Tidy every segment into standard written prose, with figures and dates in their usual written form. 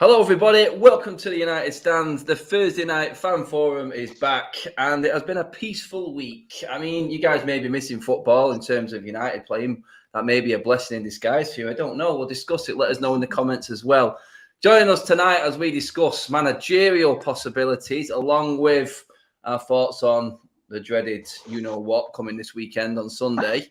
Hello everybody, welcome to the United Stand. The Thursday night fan forum is back and it has been a peaceful week. I mean, you guys may be missing football in terms of United playing. That may be a blessing in disguise for you. I don't know. We'll discuss it. Let us know in the comments as well. Join us tonight as we discuss managerial possibilities along with our thoughts on the dreaded you-know-what coming this weekend on Sunday.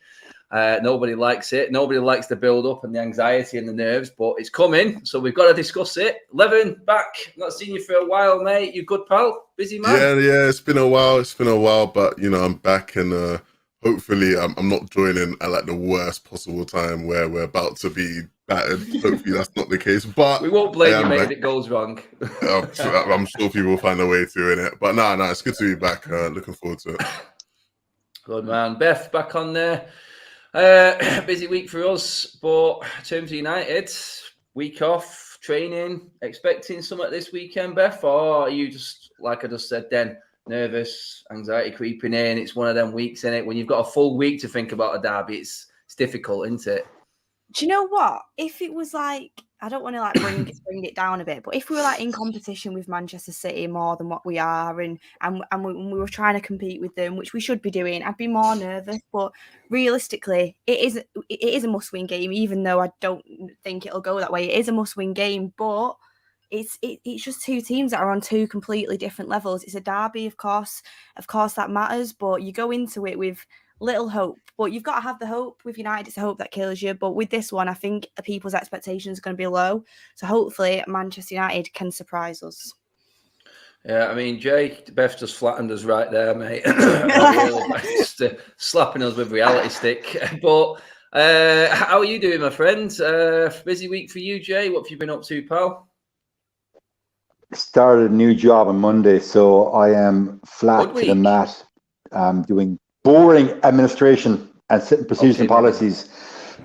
Nobody likes it. Nobody likes the build-up and the anxiety and the nerves, but it's coming, so we've got to discuss it. Levin, back. Not seen you for a while, mate. You good, pal? Busy man? Yeah. It's been a while, but I'm back, and hopefully I'm not joining at like the worst possible time where we're about to be battered. Hopefully that's not the case. But we won't blame you, mate, if it goes wrong. I'm sure people will find a way to in it. But no, it's good to be back. Looking forward to it. Good man. Beth, back on there. Busy week for us, but in terms of United, week off, training, expecting something this weekend, Beth? Or are you just, like I just said then, nervous, anxiety creeping in? It's one of them weeks, in it when you've got a full week to think about a derby. It's difficult, isn't it? Do you know what? If it was like, I don't want to like bring it down a bit, but if we were like in competition with Manchester City more than what we are, and we were trying to compete with them, which we should be doing, I'd be more nervous. But realistically, it is a must-win game, even though I don't think it'll go that way. It is a must-win game, but it's just two teams that are on two completely different levels. It's a derby, of course that matters, but you go into it with little hope, but you've got to have the hope. With United, it's the hope that kills you. But with this one, I think people's expectations are going to be low. So hopefully Manchester United can surprise us. Yeah, I mean, Jay, Beth just flattened us right there, mate. Just slapping us with reality stick. But how are you doing, my friend? Busy week for you, Jay. What have you been up to, pal? Started a new job on Monday, so I am flat to the mat. Doing boring administration and setting procedures and policies.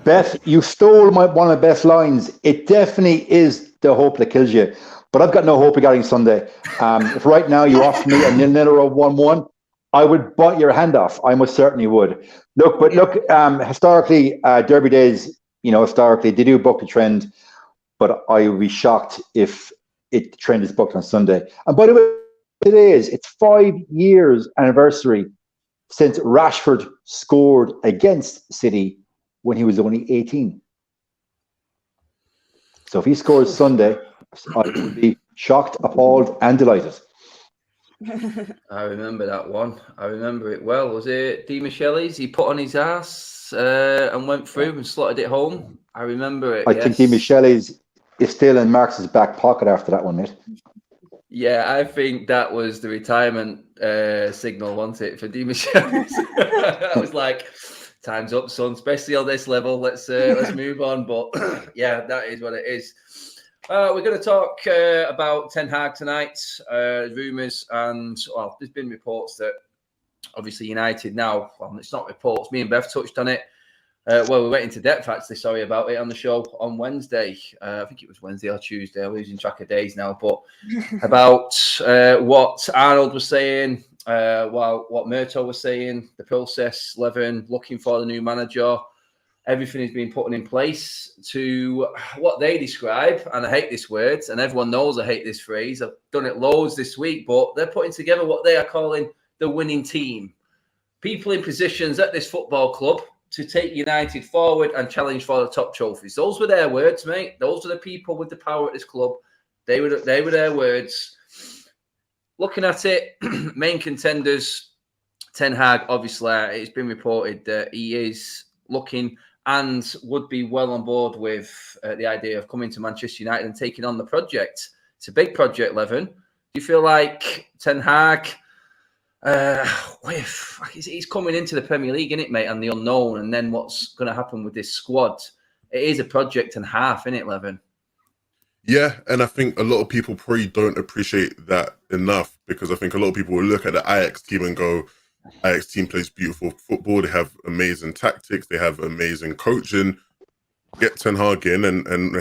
Beth, you stole one of my best lines. It definitely is the hope that kills you, but I've got no hope regarding Sunday. If right now you offer me a 0-0 or 1-1, I would bite your hand off. I most certainly would. Look, historically, derby days, historically they do buck the trend, but I would be shocked if the trend is booked on Sunday. And by the way, it's 5 years anniversary since Rashford scored against City when he was only 18. So if he scores Sunday, I would be shocked, appalled, and delighted. I remember that one. I remember it well. Was it Di Michele's? He put on his ass and went through and slotted it home. I remember it. I think Di Michele's is still in Marx's back pocket after that one, mate. Yeah, I think that was the retirement signal, wasn't it, for Di Michele's? I was like, time's up, son, especially on this level. Let's move on. But yeah, that is what it is. We're going to talk about Ten Hag tonight. Rumours and, well, there's been reports that obviously United now, well, it's not reports, me and Bev touched on it. Well, we went into depth, actually, sorry about it, on the show on Wednesday. I think it was Wednesday or Tuesday. I'm losing track of days now. But about what Arnold was saying, what Murto was saying, the process, Levin, looking for the new manager. Everything is being put in place to what they describe, and I hate this word, and everyone knows I hate this phrase. I've done it loads this week, but they're putting together what they are calling the winning team. People in positions at this football club to take United forward and challenge for the top trophies. Those were their words, mate. Those are the people with the power at this club. They were their words. Looking at it, main contenders, Ten Hag, obviously, it's been reported that he is looking and would be well on board with the idea of coming to Manchester United and taking on the project. It's a big project, Levin. Do you feel like Ten Hag... he's coming into the Premier League, isn't it, mate, and the unknown, and then what's going to happen with this squad? It is a project and half, isn't it, Levin? Yeah, and I think a lot of people probably don't appreciate that enough, because I think a lot of people will look at the Ajax team and go, Ajax team plays beautiful football, they have amazing tactics, they have amazing coaching. Get Ten Hag in, and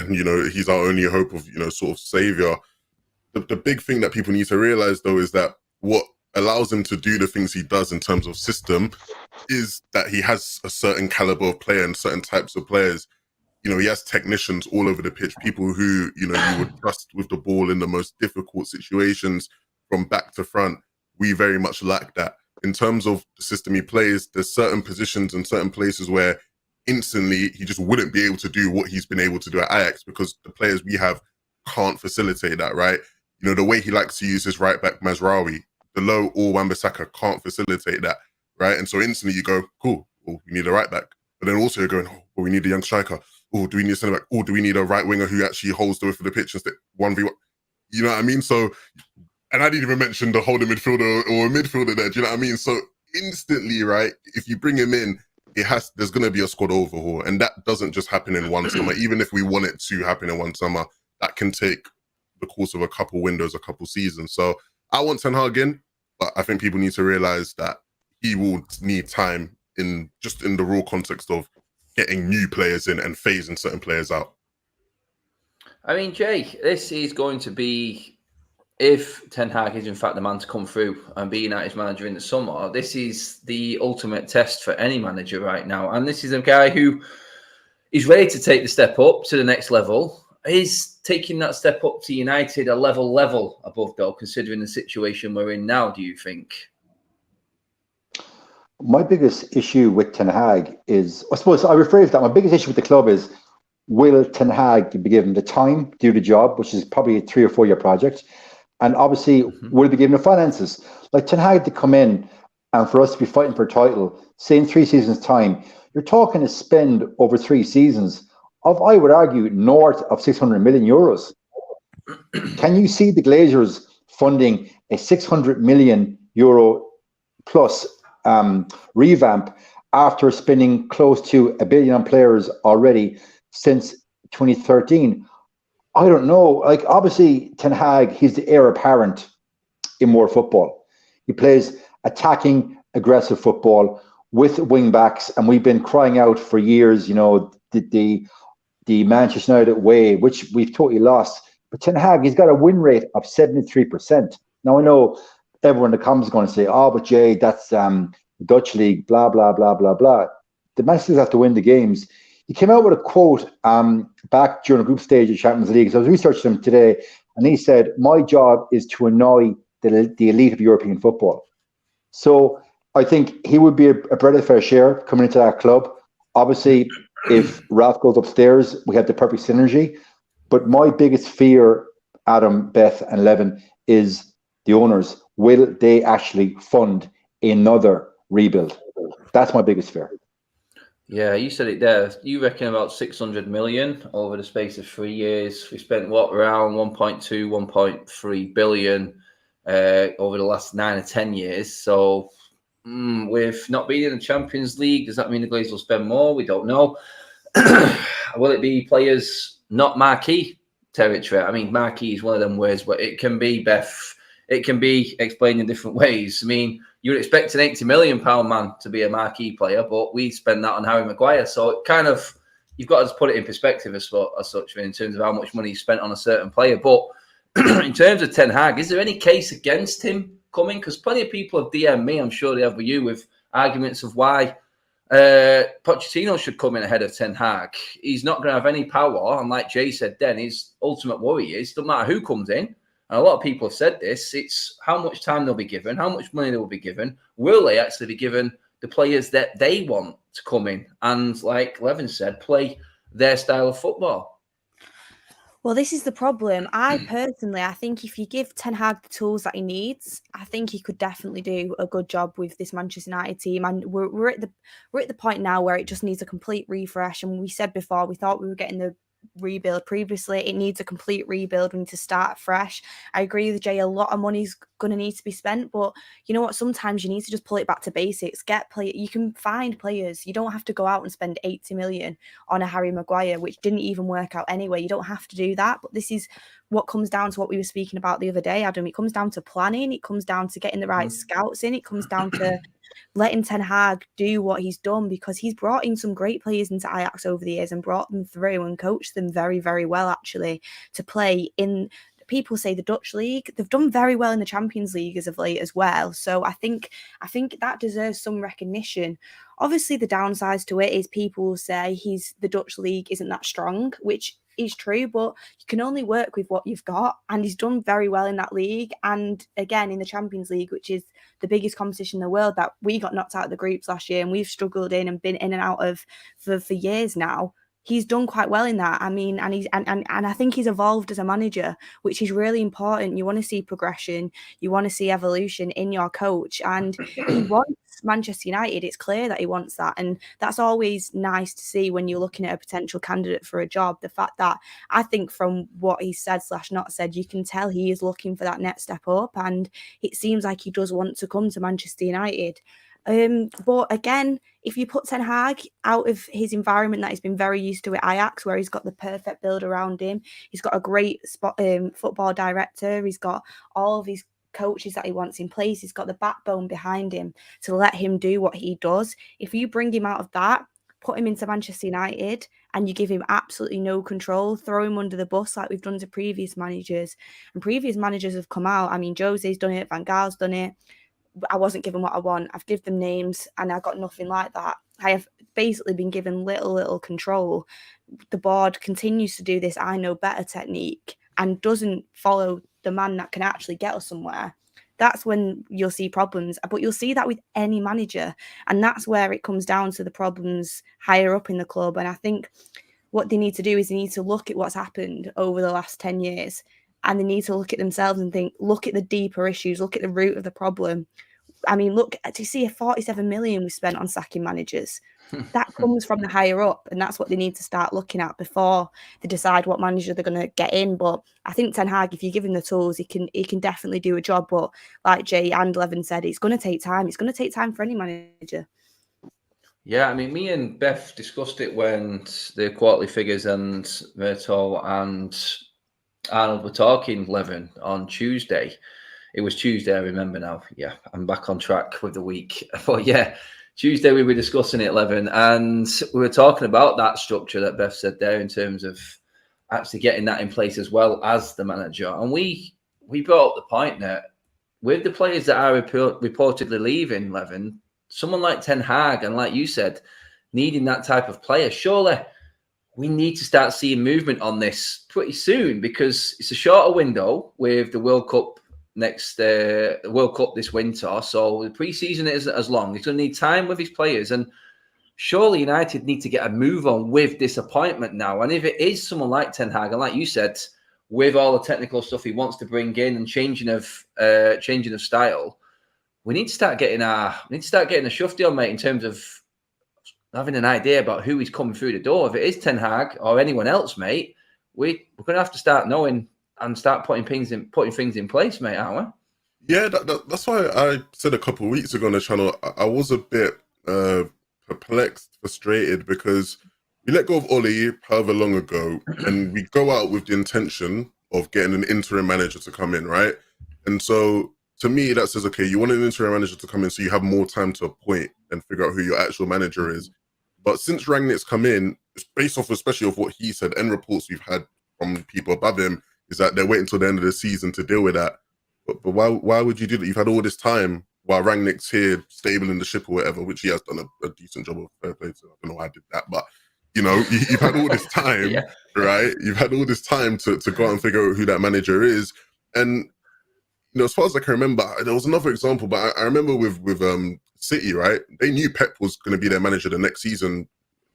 he's our only hope of sort of savior. The big thing that people need to realize, though, is that what allows him to do the things he does in terms of system is that he has a certain caliber of player and certain types of players. you know, he has technicians all over the pitch, people who, you know, you would trust with the ball in the most difficult situations from back to front. We very much lack that. In terms of the system he plays, there's certain positions and certain places where instantly he just wouldn't be able to do what he's been able to do at Ajax because the players we have can't facilitate that, right? You know, the way he likes to use his right back Mazraoui, the low or Wan-Bissaka can't facilitate that, right? And so instantly you go, cool, well, we need a right back. But then also you're going, oh, well, we need a young striker. Oh, do we need a centre back? Oh, do we need a right winger who actually holds the width of the pitch instead 1v1? You know what I mean? So, and I didn't even mention the holding midfielder or a midfielder there. Do you know what I mean? So instantly, right, if you bring him in, there's going to be a squad overhaul. And that doesn't just happen in one summer. Even if we want it to happen in one summer, that can take the course of a couple windows, a couple seasons. So I want Ten Hag in, but I think people need to realize that he will need time in the raw context of getting new players in and phasing certain players out. I mean, Jay, this is going to be, if Ten Hag is in fact the man to come through and be United's manager in the summer, this is the ultimate test for any manager right now. And this is a guy who is ready to take the step up to the next level. He's taking that step up to United a level above, though, considering the situation we're in now, do you think? My biggest issue with Ten Hag is, I suppose I rephrase that, my biggest issue with the club is, will Ten Hag be given the time to do the job, which is probably a 3 or 4 year project? And obviously, will he be given the finances? Like Ten Hag to come in and for us to be fighting for a title, say in 3 seasons' time, you're talking to spend over 3 seasons of, I would argue, north of 600 million euros. Can you see the Glazers funding a 600 million euro plus revamp after spending close to $1 billion on players already since 2013? I don't know. Like, obviously, Ten Hag, he's the heir apparent in more football. He plays attacking, aggressive football with wing backs, and we've been crying out for years, you know, the Manchester United way, which we've totally lost. But Ten Hag, he's got a win rate of 73%. Now, I know everyone in the comments is going to say, oh, but Jay, that's Dutch league, blah, blah, blah, blah, blah. The Manchester have to win the games. He came out with a quote back during the group stage of Champions League. So I was researching him today, and he said, my job is to annoy the elite of European football. So I think he would be a breath of fresh air coming into that club. Obviously, if Ralf goes upstairs, we have the perfect synergy. But my biggest fear, Adam, Beth, and Levin, is the owners. Will they actually fund another rebuild? That's my biggest fear. Yeah, you said it there. You reckon about 600 million over the space of 3 years. We spent around 1.2, 1.3 billion over the last 9 or 10 years. So with not being in the Champions League, does that mean the Glazers will spend more? We don't know. Will it be players not marquee territory? I mean, marquee is one of them words, but it can be, Beth, it can be explained in different ways. I mean, you would expect an £80 million man to be a marquee player, but we spend that on Harry Maguire. So it kind of, you've got to put it in perspective as such in terms of how much money you spent on a certain player. But in terms of Ten Hag, is there any case against him coming? Because plenty of people have DM'd me, I'm sure they have with you, with arguments of why Pochettino should come in ahead of Ten Hag. He's not going to have any power. And like Jay said then, his ultimate worry is, doesn't matter who comes in, and a lot of people have said this, it's how much time they'll be given, how much money they will be given. Will they actually be given the players that they want to come in and, like Levin said, play their style of football? Well, this is the problem. I think if you give Ten Hag the tools that he needs, I think he could definitely do a good job with this Manchester United team. And we're at the point now where it just needs a complete refresh. And we said before, we thought we were getting the rebuild previously. It needs a complete rebuild. We need to start fresh. I agree with Jay, a lot of money's going to need to be spent, but you know what, sometimes you need to just pull it back to basics. You can find players. You don't have to go out and spend 80 million on a Harry Maguire, which didn't even work out anyway. You don't have to do that, but this is what comes down to what we were speaking about the other day, Adam. It comes down to planning. It comes down to getting the right scouts in. It comes down to letting Ten Hag do what he's done, because he's brought in some great players into Ajax over the years and brought them through and coached them very, very well, actually, to play in people say the Dutch league, they've done very well in the Champions League as of late as well. So I think that deserves some recognition. Obviously, the downsides to it is people will say the Dutch league isn't that strong, which is true, but you can only work with what you've got, and he's done very well in that league. And again, in the Champions League, which is the biggest competition in the world, that we got knocked out of the groups last year and we've struggled in and been in and out of for years now. He's done quite well in that. I mean, and I think he's evolved as a manager, which is really important. You want to see progression, you want to see evolution in your coach, and he wants Manchester United. It's clear that he wants that, and that's always nice to see when you're looking at a potential candidate for a job. The fact that I think from what he said / not said, you can tell he is looking for that next step up, and it seems like he does want to come to Manchester United. But again, if you put Ten Hag out of his environment that he's been very used to at Ajax, where he's got the perfect build around him, he's got a great football director, he's got all of his coaches that he wants in place, he's got the backbone behind him to let him do what he does. If you bring him out of that, put him into Manchester United, and you give him absolutely no control, throw him under the bus like we've done to previous managers, and previous managers have come out. I mean, Jose's done it, Van Gaal's done it. I wasn't given what I want. I've given them names and I got nothing like that. I have basically been given little control. The board continues to do this I know better technique and doesn't follow the man that can actually get us somewhere. That's when you'll see problems. But you'll see that with any manager. And that's where it comes down to the problems higher up in the club. And I think what they need to do is they need to look at what's happened over the last 10 years. And they need to look at themselves and think, look at the deeper issues, look at the root of the problem. I mean, look, to see a 47 million we spent on sacking managers, that comes from the higher up, and that's what they need to start looking at before they decide what manager they're going to get in. But I think Ten Hag, if you give him the tools, he can definitely do a job. But like Jay and Levin said, it's going to take time. It's going to take time for any manager. Yeah, I mean, me and Beth discussed it when the quarterly figures and Vertol and Arnold were talking, Levin, on Tuesday. It was Tuesday, I remember now. Yeah, I'm back on track with the week. But yeah, Tuesday we were discussing it, Levin, and we were talking about that structure that Beth said there in terms of actually getting that in place as well as the manager. And we brought up the point that with the players that are reportedly leaving, Levin, someone like Ten Hag, and like you said, needing that type of player, surely we need to start seeing movement on this pretty soon, because it's a shorter window with the World Cup World Cup this winter. So the pre-season isn't as long. He's going to need time with his players, and surely United need to get a move on with this appointment now. And if it is someone like Ten Hag, and like you said, with all the technical stuff he wants to bring in and changing of style, we need to start getting a shove deal, mate, in terms of having an idea about who is coming through the door. If it is Ten Hag or anyone else, mate, we're going to have to start knowing and start putting things in place, mate, aren't we? Yeah, that's why I said a couple of weeks ago on the channel, I was a bit perplexed, frustrated, because we let go of Oli however long ago, and we go out with the intention of getting an interim manager to come in, right? And so to me, that says, okay, you want an interim manager to come in so you have more time to appoint and figure out who your actual manager is. But since Rangnick's come in, it's based off especially of what he said and reports we've had from people above him, is that they're waiting until the end of the season to deal with that. But why would you do that? You've had all this time while Rangnick's here, stabling the ship or whatever, which he has done a decent job of. Fair play to. I don't know why I did that, but you know, you've had all this time, yeah, right? You've had all this time to go out and figure out who that manager is. And you know, as far as I can remember, there was another example, but I remember with City, right? They knew Pep was going to be their manager the next season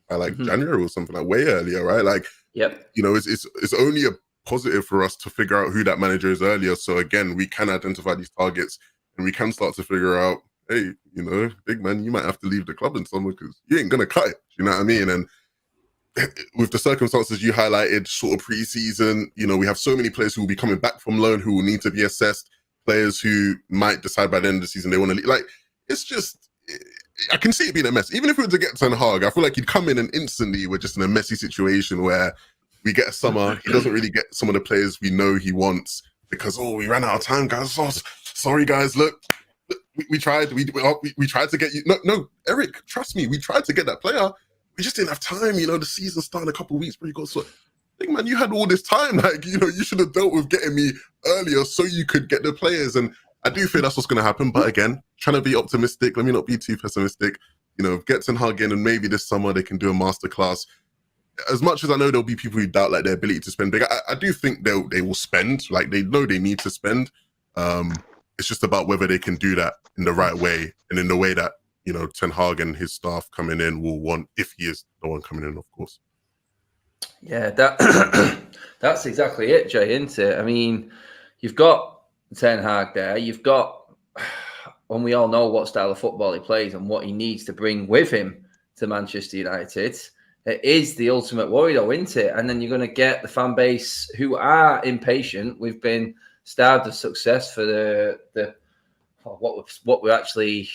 by like January or something, like way earlier, right? Like, yep. You know, it's only a positive for us to figure out who that manager is earlier. So again, we can identify these targets and we can start to figure out, hey, you know, big man, you might have to leave the club in summer because you ain't going to cut it. You know what I mean? And with the circumstances you highlighted, sort of pre-season, you know, we have so many players who will be coming back from loan who will need to be assessed, players who might decide by the end of the season they want to leave. Like, it's just, I can see it being a mess. Even if we were to get Ten Hag, I feel like he'd come in and instantly we're just in a messy situation where we get a summer, he doesn't really get some of the players we know he wants because, we ran out of time, guys. Oh, sorry, guys. Look, we tried. We tried to get you. No, Eric, trust me. We tried to get that player. We just didn't have time. You know, the season started a couple of weeks, but you got so. think, man, you had all this time. Like, you know, you should have dealt with getting me earlier so you could get the players. And I do think that's what's going to happen. But again, trying to be optimistic. Let me not be too pessimistic. You know, get Ten Hag in, and maybe this summer they can do a masterclass. As much as I know there'll be people who doubt like their ability to spend big, I do think they will spend. Like, they know they need to spend. It's just about whether they can do that in the right way and in the way that, you know, Ten Hag and his staff coming in will want, if he is the one coming in, of course. Yeah, that's exactly it, Jay, isn't it? I mean, you've got Ten Hag there. You've got, and we all know what style of football he plays and what he needs to bring with him to Manchester United. It is the ultimate worry, though, isn't it? And then you're going to get the fan base who are impatient. We've been starved of success for the what we're actually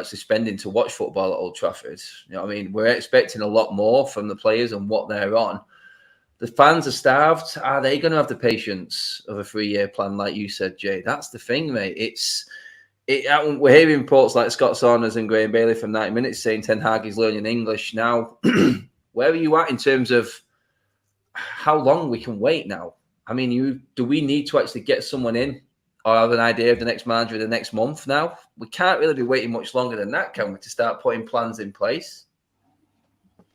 spending to watch football at Old Trafford. You know what I mean? We're expecting a lot more from the players and what they're on. The fans are starved. Are they going to have the patience of a 3-year plan, like you said, Jay? That's the thing, mate. We're hearing reports like Scott Saunders and Graham Bailey from 90 Minutes saying Ten Hag is learning English now. Where are you at in terms of how long we can wait now? I mean, do we need to actually get someone in or have an idea of the next manager in the next month now? We can't really be waiting much longer than that, can we, to start putting plans in place?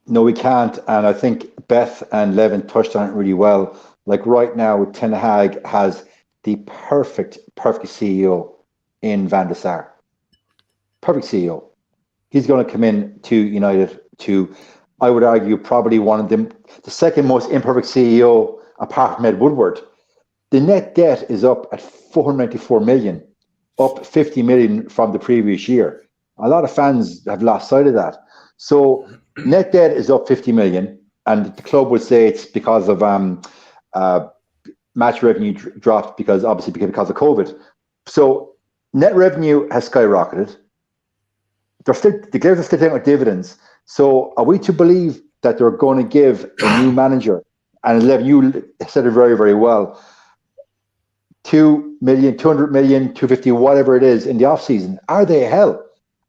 No, we can't. And I think Beth and Levin touched on it really well. Like right now, Ten Hag has the perfect CEO in Van der Sar. Perfect CEO. He's going to come in to United to, I would argue, probably one of them, the second most imperfect CEO apart from Ed Woodward. The net debt is up at 494 million, up 50 million from the previous year. A lot of fans have lost sight of that. So net debt is up 50 million, and the club would say it's because of match revenue dropped because of COVID. So net revenue has skyrocketed. The Glazers are still taking out dividends. So are we to believe that they're going to give a new manager, and Lev, you said it very, very well, 2 million, 200 million, 250, whatever it is in the off season? Are they hell?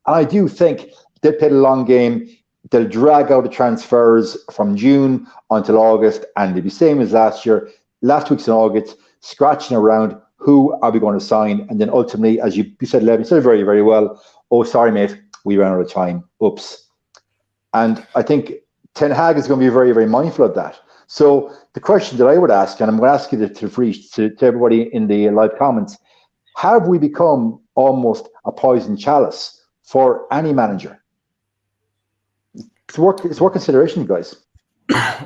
And I do think they'll play the long game. They'll drag out the transfers from June until August, and they'll be same as last year, last week's in August, scratching around who are we going to sign, and then ultimately, as you said, Lev, you said it very, very well. Oh, sorry, mate, we ran out of time. Oops. And I think Ten Hag is going to be very, very mindful of that. So the question that I would ask, and I'm going to ask you to everybody in the live comments, have we become almost a poison chalice for any manager? It's worth consideration, guys.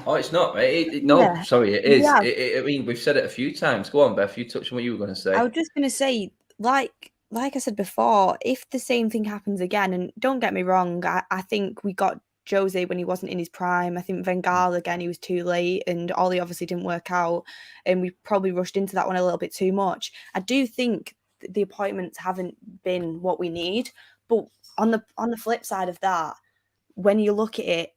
Oh, it's not, mate. It is. Yeah. I mean, we've said it a few times. Go on, Beth. You touch on what you were going to say. I was just going to say, like I said before, if the same thing happens again, and don't get me wrong, I think we got Jose when he wasn't in his prime. I think Van Gaal, again, he was too late, and Ollie obviously didn't work out, and we probably rushed into that one a little bit too much. I do think the appointments haven't been what we need, but on the flip side of that, when you look at it,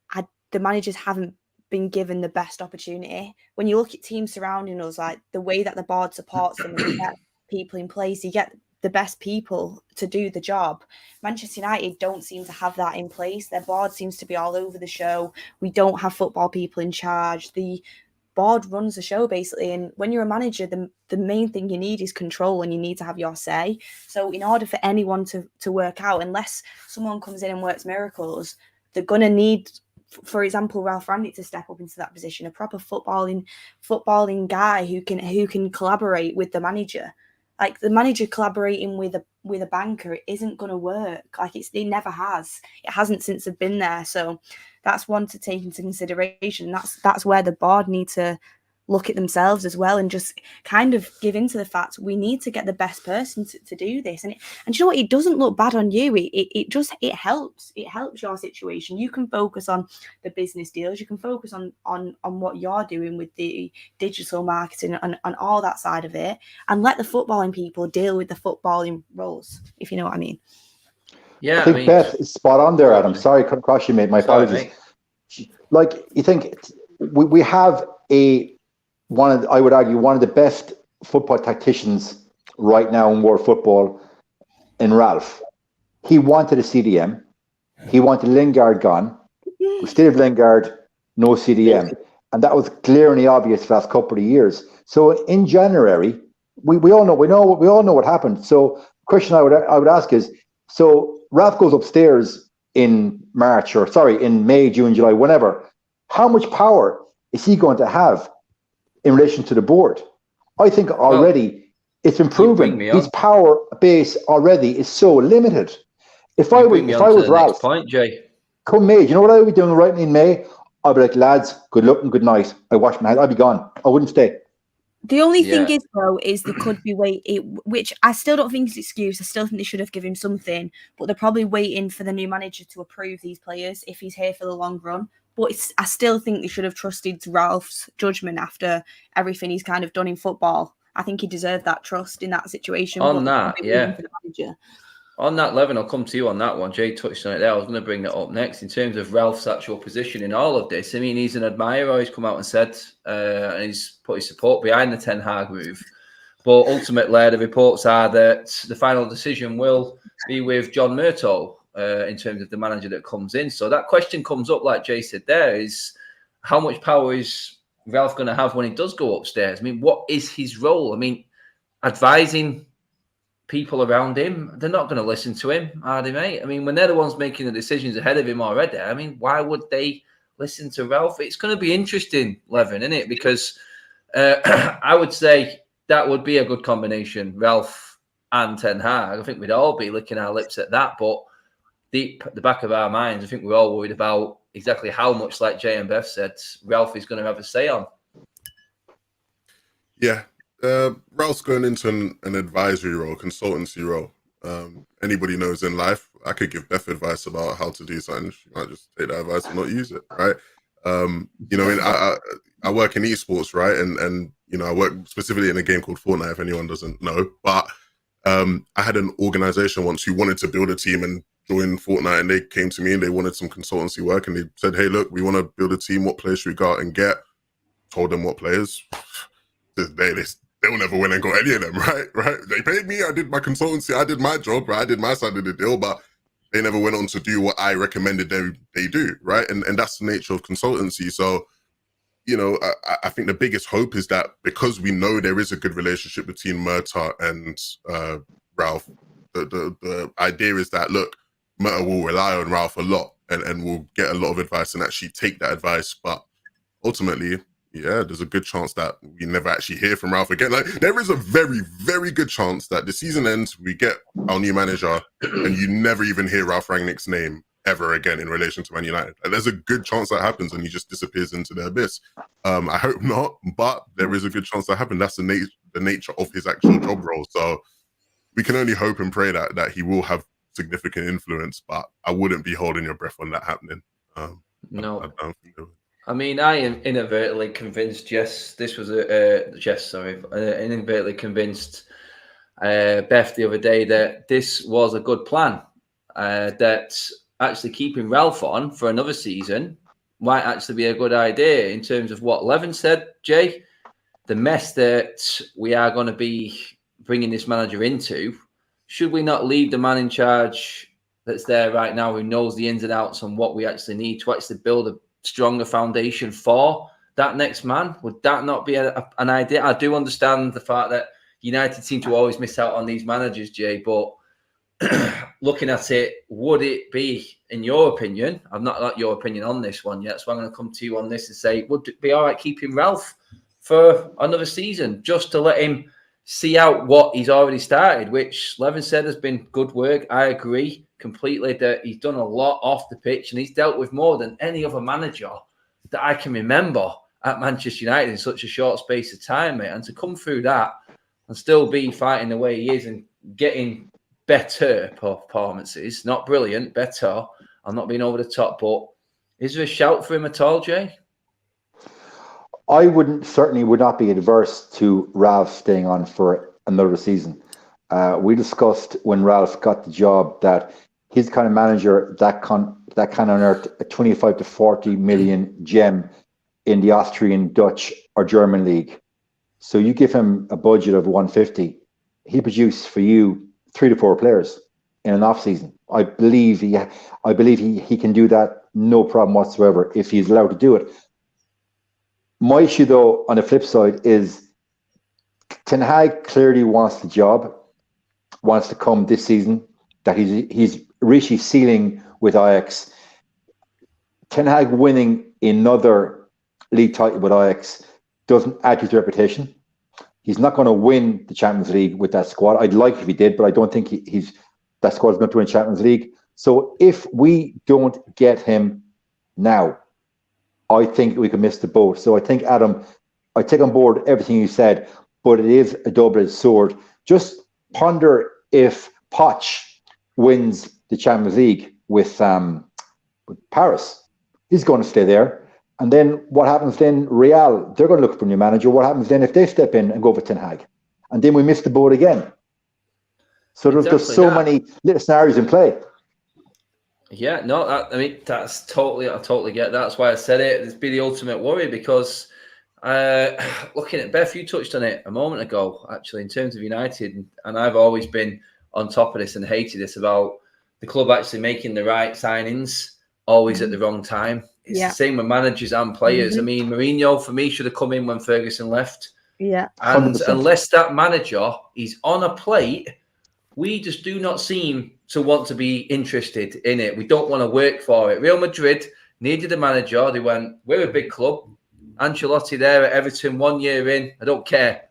the managers haven't been given the best opportunity. When you look at teams surrounding us, like the way that the board supports them and you get people in place, you get the best people to do the job. Manchester United don't seem to have that in place. Their board seems to be all over the show. We don't have football people in charge. The board runs the show, basically. And when you're a manager, the main thing you need is control, and you need to have your say. So in order for anyone to work out, unless someone comes in and works miracles, they're going to need, for example, Ralf Rangnick to step up into that position, a proper footballing guy who can collaborate with the manager. Like, the manager collaborating with a banker, it isn't going to work. Like, it never has. It hasn't since they've been there. So that's one to take into consideration. That's where the board need to look at themselves as well, and just kind of give into the fact we need to get the best person to do this. And you know what? It doesn't look bad on you. It helps. It helps your situation. You can focus on the business deals. You can focus on what you're doing with the digital marketing and all that side of it, and let the footballing people deal with the footballing roles, if you know what I mean. Yeah, I think Beth is spot on there, Adam. Sorry, cut across you, mate. My apologies. Like, you think we have I would argue one of the best football tacticians right now in world football in Ralf. He wanted a CDM. He wanted Lingard gone. We still have Lingard, no CDM. And that was glaringly obvious the last couple of years. So in January, we all know what happened. So the question I would ask is, so Ralf goes upstairs in May, June, July, whenever. How much power is he going to have in relation to the board? I think already it's been proven his power base already is so limited. If I was Ralf, point, Jay. Come May, you know what I would be doing right in May? I'd be like, lads, good luck and good night. I wash my hands. I'd be gone. I wouldn't stay. The only thing is, though, is they could be waiting, which I still don't think is an excuse. I still think they should have given him something, but they're probably waiting for the new manager to approve these players if he's here for the long run. But I still think they should have trusted Ralph's judgment after everything he's kind of done in football. I think he deserved that trust in that situation. On that, on that, Levin, I'll come to you on that one. Jay touched on it there. I was going to bring that up next in terms of Ralph's actual position in all of this. I mean, he's an admirer. He's come out and said, and he's put his support behind the Ten Hag move. But ultimately, the reports are that the final decision will be with John Murtough in terms of the manager that comes in. So that question comes up, like Jay said there, is how much power is Ralf going to have when he does go upstairs? I mean, what is his role? I mean, advising people around him, they're not going to listen to him, are they, mate? I mean, when they're the ones making the decisions ahead of him already, I mean, why would they listen to Ralf? It's going to be interesting, Levin, isn't it? Because I would say that would be a good combination, Ralf and Ten Hag. I think we'd all be licking our lips at that, but deep at the back of our minds, I think we're all worried about exactly how much, like Jay and Beth said, Ralf is going to have a say on. Yeah. Ralph's going into an advisory role, consultancy role. Anybody knows in life, I could give Beth advice about how to do something. She might just take that advice and not use it, right? I work in esports, right? And I work specifically in a game called Fortnite, if anyone doesn't know. But I had an organization once who wanted to build a team and join Fortnite, and they came to me and they wanted some consultancy work, and they said, hey, look, we want to build a team. What players should we go out and get? Told them what players. They'll never win and got any of them, right? They paid me, I did my consultancy, I did my job, right? I did my side of the deal, but they never went on to do what I recommended they do, right? And that's the nature of consultancy. So, I think the biggest hope is that because we know there is a good relationship between Murtough and Ralf, the idea is that, look, Murtough will rely on Ralf a lot and will get a lot of advice and actually take that advice. But ultimately, yeah, there's a good chance that we never actually hear from Ralf again. Like, there is a very, very good chance that the season ends, we get our new manager, and you never even hear Ralf Rangnick's name ever again in relation to Man United. And there's a good chance that happens and he just disappears into the abyss. I hope not, but there is a good chance that happens. That's the nature of his actual job role. So we can only hope and pray that he will have significant influence, but I wouldn't be holding your breath on that happening. No. I don't think I mean, I inadvertently convinced inadvertently convinced Beth the other day that this was a good plan, that actually keeping Ralf on for another season might actually be a good idea in terms of what Levin said, Jay, the mess that we are going to be bringing this manager into. Should we not leave the man in charge that's there right now who knows the ins and outs on what we actually need to actually build a stronger foundation for that next man? Would that not be an idea? I do understand the fact that United seem to always miss out on these managers, Jay, but looking at it, would it be, in your opinion, I've not got your opinion on this one yet, so I'm going to come to you on this and say, would it be all right keeping Ralf for another season just to let him see out what he's already started, which Levin said has been good work. I agree completely that he's done a lot off the pitch and he's dealt with more than any other manager that I can remember at Manchester United in such a short space of time, mate. And to come through that and still be fighting the way he is and getting better performances, not brilliant, better. I'm not being over the top, but is there a shout for him at all, Jay? I certainly would not be adverse to Ralf staying on for another season. We discussed when Ralf got the job that he's the kind of manager that can unearth a 25 to 40 million gem in the Austrian, Dutch or German league. So you give him a budget of 150, he produces for you 3 to 4 players in an off season. I believe he can do that, no problem whatsoever, if he's allowed to do it. My issue, though, on the flip side, is Ten Hag clearly wants the job, wants to come this season, that he's reached his ceiling with Ajax. Ten Hag winning another league title with Ajax doesn't add to his reputation. He's not going to win the Champions League with that squad. I'd like if he did, but I don't think that squad's going to win Champions League. So if we don't get him now, I think we can miss the boat. So I think, Adam, I take on board everything you said, but it is a double-edged sword. Just ponder if Poch wins the Champions League with Paris. He's going to stay there. And then what happens then? Real, they're going to look for a new manager. What happens then if they step in and go for Ten Hag? And then we miss the boat again. So there's so many little scenarios in play. Yeah, no, I totally get that. That's why I said it. It's been the ultimate worry because looking at Beth, you touched on it a moment ago, actually, in terms of United. And I've always been on top of this and hated this about the club actually making the right signings always at the wrong time. It's the same with managers and players. I mean, Mourinho, for me, should have come in when Ferguson left. Yeah. And 100%. unless that manager is on a plate, we just do not seem to want to be interested in it. We don't want to work for it. Real Madrid needed a manager. They went, we're a big club. Ancelotti there at Everton 1 year in. I don't care.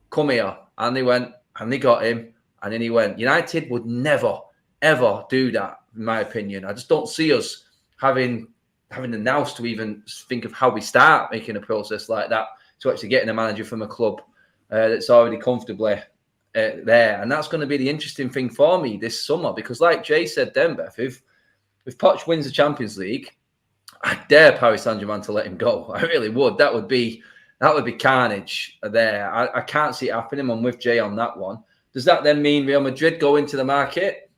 Come here. And they went, and they got him. And then he went. United would never, ever do that, in my opinion. I just don't see us having the nous to even think of how we start making a process like that to actually getting a manager from a club that's already comfortably there. And that's going to be the interesting thing for me this summer, because like Jay said then, Beth, if Poch wins the Champions League, I dare Paris Saint-Germain to let him go. I really would. That would be carnage there. I can't see it happening. I'm with Jay on that one. Does that then mean Real Madrid go into the market?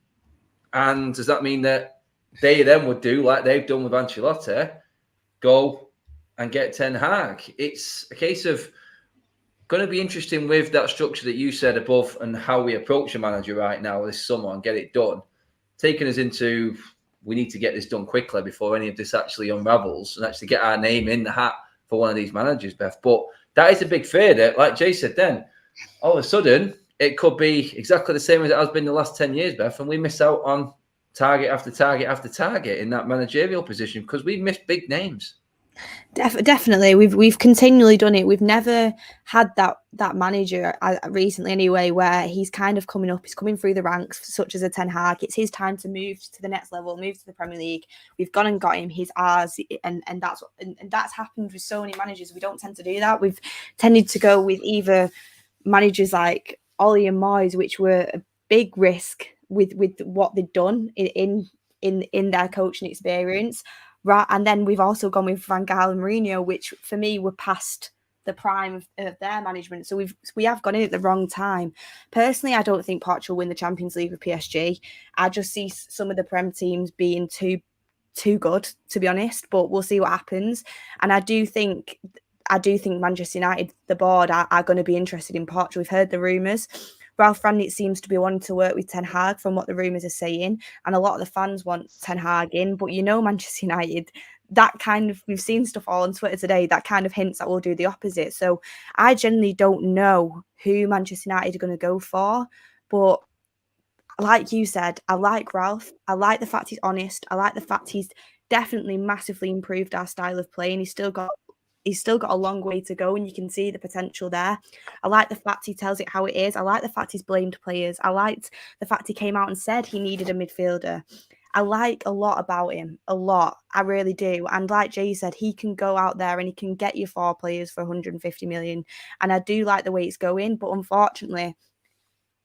And does that mean that they then would do like they've done with Ancelotti, go and get Ten Hag? It's a case of going to be interesting with that structure that you said above and how we approach a manager right now this summer and get it done, taking us into we need to get this done quickly before any of this actually unravels and actually get our name in the hat for one of these managers, Beth. But that is a big fear that, like Jay said then, all of a sudden it could be exactly the same as it has been the last 10 years, Beth, and we miss out on target after target after target in that managerial position because we've missed big names. Definitely, we've continually done it. We've never had that manager recently, anyway, where he's kind of coming up. He's coming through the ranks, such as a Ten Hag. It's his time to move to the next level, move to the Premier League. We've gone and got him. He's ours, and that's happened with so many managers. We don't tend to do that. We've tended to go with either managers like Ollie and Moyes, which were a big risk with what they'd done in their coaching experience. Right, and then we've also gone with Van Gaal and Mourinho, which for me were past the prime of their management. So we have gone in at the wrong time. Personally, I don't think Poch will win the Champions League with PSG. I just see some of the Prem teams being too good, to be honest. But we'll see what happens. And I do think Manchester United, the board, are going to be interested in Poch. We've heard the rumours. Ralf Rangnick seems to be wanting to work with Ten Hag from what the rumours are saying. And a lot of the fans want Ten Hag in. But Manchester United, that kind of, we've seen stuff all on Twitter today, that kind of hints that we'll do the opposite. So I generally don't know who Manchester United are going to go for. But like you said, I like Ralph. I like the fact he's honest. I like the fact he's definitely massively improved our style of play. And he's still got a long way to go, and you can see the potential there. I like the fact he tells it how it is. I like the fact he's blamed players. I liked the fact he came out and said he needed a midfielder. I like a lot about him, a lot. I really do. And like Jay said, he can go out there and he can get you 4 players for 150 million. And I do like the way it's going. But unfortunately,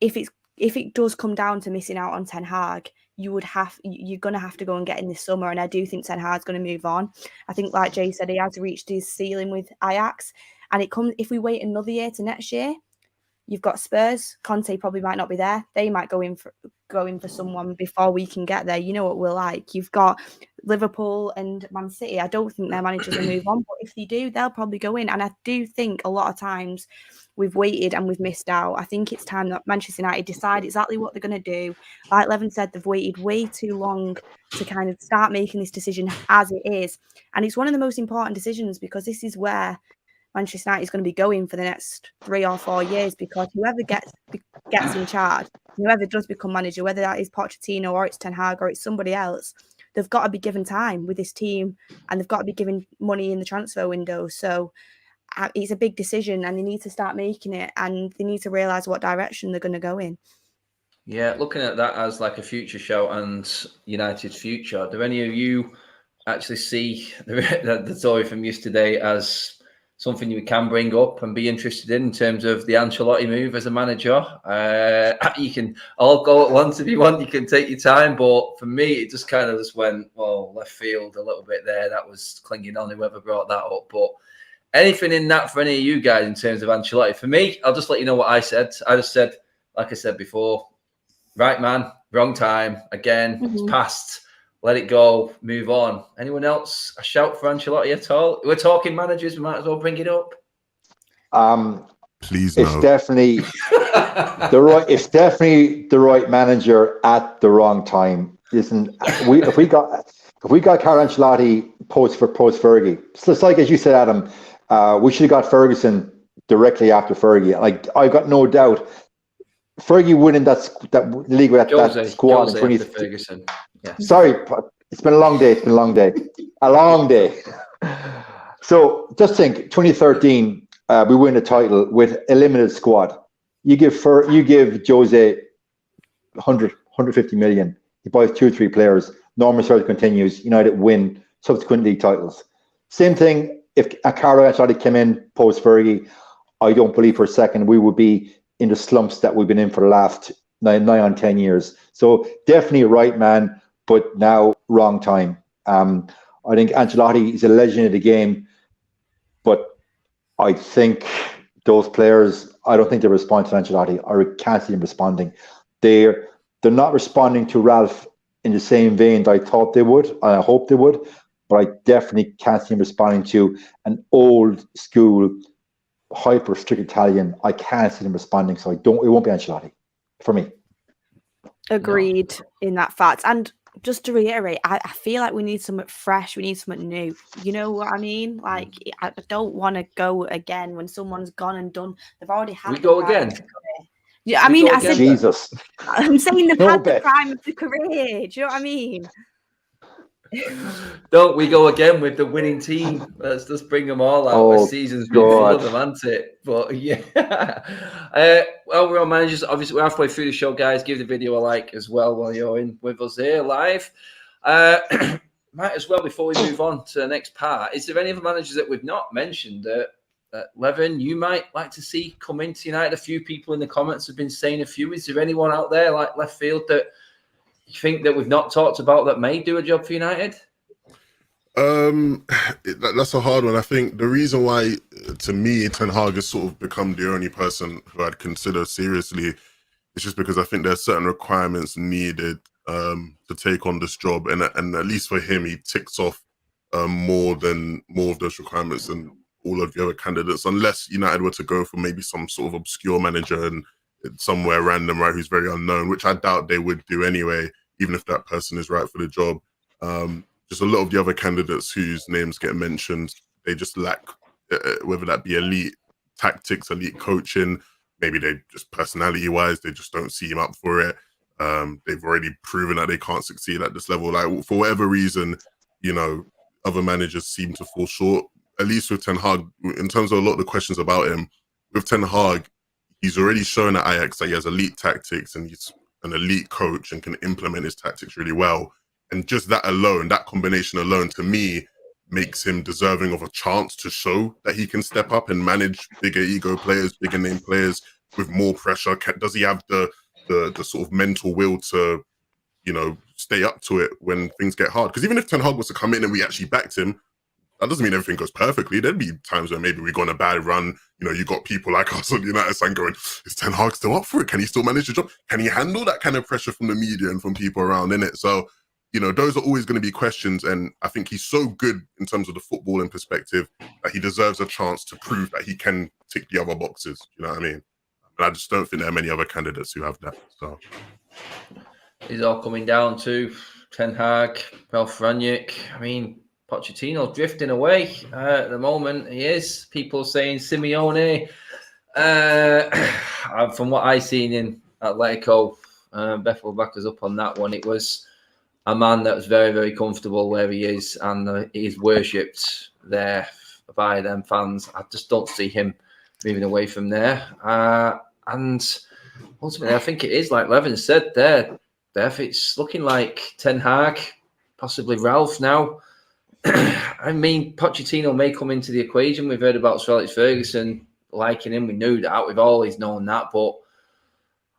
if it does come down to missing out on Ten Hag, you're going to have to go and get in this summer. And I do think Ten Hag's going to move on. I think, like Jay said, he has reached his ceiling with Ajax. And if we wait another year to next year, you've got Spurs. Conte probably might not be there. They might go in for someone before we can get there. You know what we're like. You've got Liverpool and Man City. I don't think their managers will move on. But if they do, they'll probably go in. And I do think a lot of times we've waited and we've missed out. I think it's time that Manchester United decide exactly what they're going to do. Like Levin said, they've waited way too long to kind of start making this decision as it is. And it's one of the most important decisions because this is where Manchester United is going to be going for the next 3 or 4 years, because whoever gets in charge, whoever does become manager, whether that is Pochettino or it's Ten Hag or it's somebody else, they've got to be given time with this team, and they've got to be given money in the transfer window. So it's a big decision, and they need to start making it, and they need to realise what direction they're going to go in. Yeah, looking at that as like a future show and United's future, do any of you actually see the story from yesterday as something you can bring up and be interested in terms of the Ancelotti move as a manager? You can all go at once if you want. You can take your time, but for me, it just kind of just went, well, left field a little bit there. That was clinging on whoever brought that up. But anything in that for any of you guys in terms of Ancelotti? For me, I'll just let you know what I said. I just said, like I said before, right man, wrong time. Again, It's past. Let it go. Move on. Anyone else? A shout for Ancelotti at all? We're talking managers. We might as well bring it up. Please, it's no. definitely It's definitely the right manager at the wrong time. Listen, if we got Carlo Ancelotti post Fergie, so it's like, as you said, Adam, we should have got Ferguson directly after Fergie. Like, I've got no doubt Fergie winning that league with that squad in 20. Yeah. Sorry, it's been a long day. A long day. So just think, 2013, we win the title with a limited squad. You give Jose 150 million. He buys 2 or 3 players. Normal circle continues. United win subsequent league titles. Same thing if Carlo Ancelotti came in post Fergie. I don't believe for a second we would be in the slumps that we've been in for the last 9 on 10 years. So definitely right man, but now wrong time. I think Ancelotti is a legend of the game, but I think those players, I don't think they respond to Ancelotti. I can't see them responding. They're not responding to Ralf in the same vein that I thought they would, and I hope they would, but I definitely can't see them responding to an old school, hyper strict Italian. I can't see them responding, so it won't be Ancelotti for me. Agreed in that fact. And just to reiterate, I feel like we need something fresh. We need something new. You know what I mean? Like, I don't want to go again when someone's gone and done. They've already had. We go again. Yeah, I mean, I said Jesus. I'm saying they've had the prime of the career. Do you know what I mean? Don't we go again with the winning team? Let's just bring them all out. The season's been full of them, hasn't it? But yeah. Well, we're on managers. Obviously, we're halfway through the show, guys. Give the video a like as well while you're in with us here live. Might as well, before we move on to the next part, is there any other managers that we've not mentioned that Levin, you might like to see come into United? A few people in the comments have been saying a few. Is there anyone out there like left field that you think that we've not talked about that may do a job for United? That's a hard one. I think the reason why, to me, Ten Hag has sort of become the only person who I'd consider seriously is just because I think there's certain requirements needed to take on this job, and at least for him, he ticks off more of those requirements than all of the other candidates, unless United were to go for maybe some sort of obscure manager and somewhere random, right, who's very unknown, which I doubt they would do anyway, even if that person is right for the job. Just a lot of the other candidates whose names get mentioned, they just lack, whether that be elite tactics, elite coaching, maybe they just personality-wise, they just don't see him up for it. They've already proven that they can't succeed at this level. Like, for whatever reason, other managers seem to fall short, at least with Ten Hag. In terms of a lot of the questions about him, with Ten Hag, he's already shown at Ajax that he has elite tactics and he's an elite coach and can implement his tactics really well. And just that alone, that combination alone, to me, makes him deserving of a chance to show that he can step up and manage bigger ego players, bigger name players with more pressure. Does he have the sort of mental will to, stay up to it when things get hard? Because even if Ten Hag was to come in and we actually backed him, that doesn't mean everything goes perfectly. There'd be times where maybe we go on a bad run. You got people like us on the United side going, is Ten Hag still up for it? Can he still manage the job? Can he handle that kind of pressure from the media and from people around in it? So, those are always going to be questions. And I think he's so good in terms of the footballing perspective that he deserves a chance to prove that he can tick the other boxes. You know what I mean? And I just don't think there are many other candidates who have that. So it's all coming down to Ten Hag, Ralf Rangnick. I mean, Pochettino's drifting away at the moment. He is. People saying Simeone. From what I seen in Atletico, Beth will back us up on that one. It was a man that was very, very comfortable where he is, and he's worshipped there by them fans. I just don't see him moving away from there. And ultimately, I think it is like Levin said there, Beth. It's looking like Ten Hag, possibly Ralf now. I mean, Pochettino may come into the equation. We've heard about Sir Alex Ferguson liking him. We knew that. We've always known that. But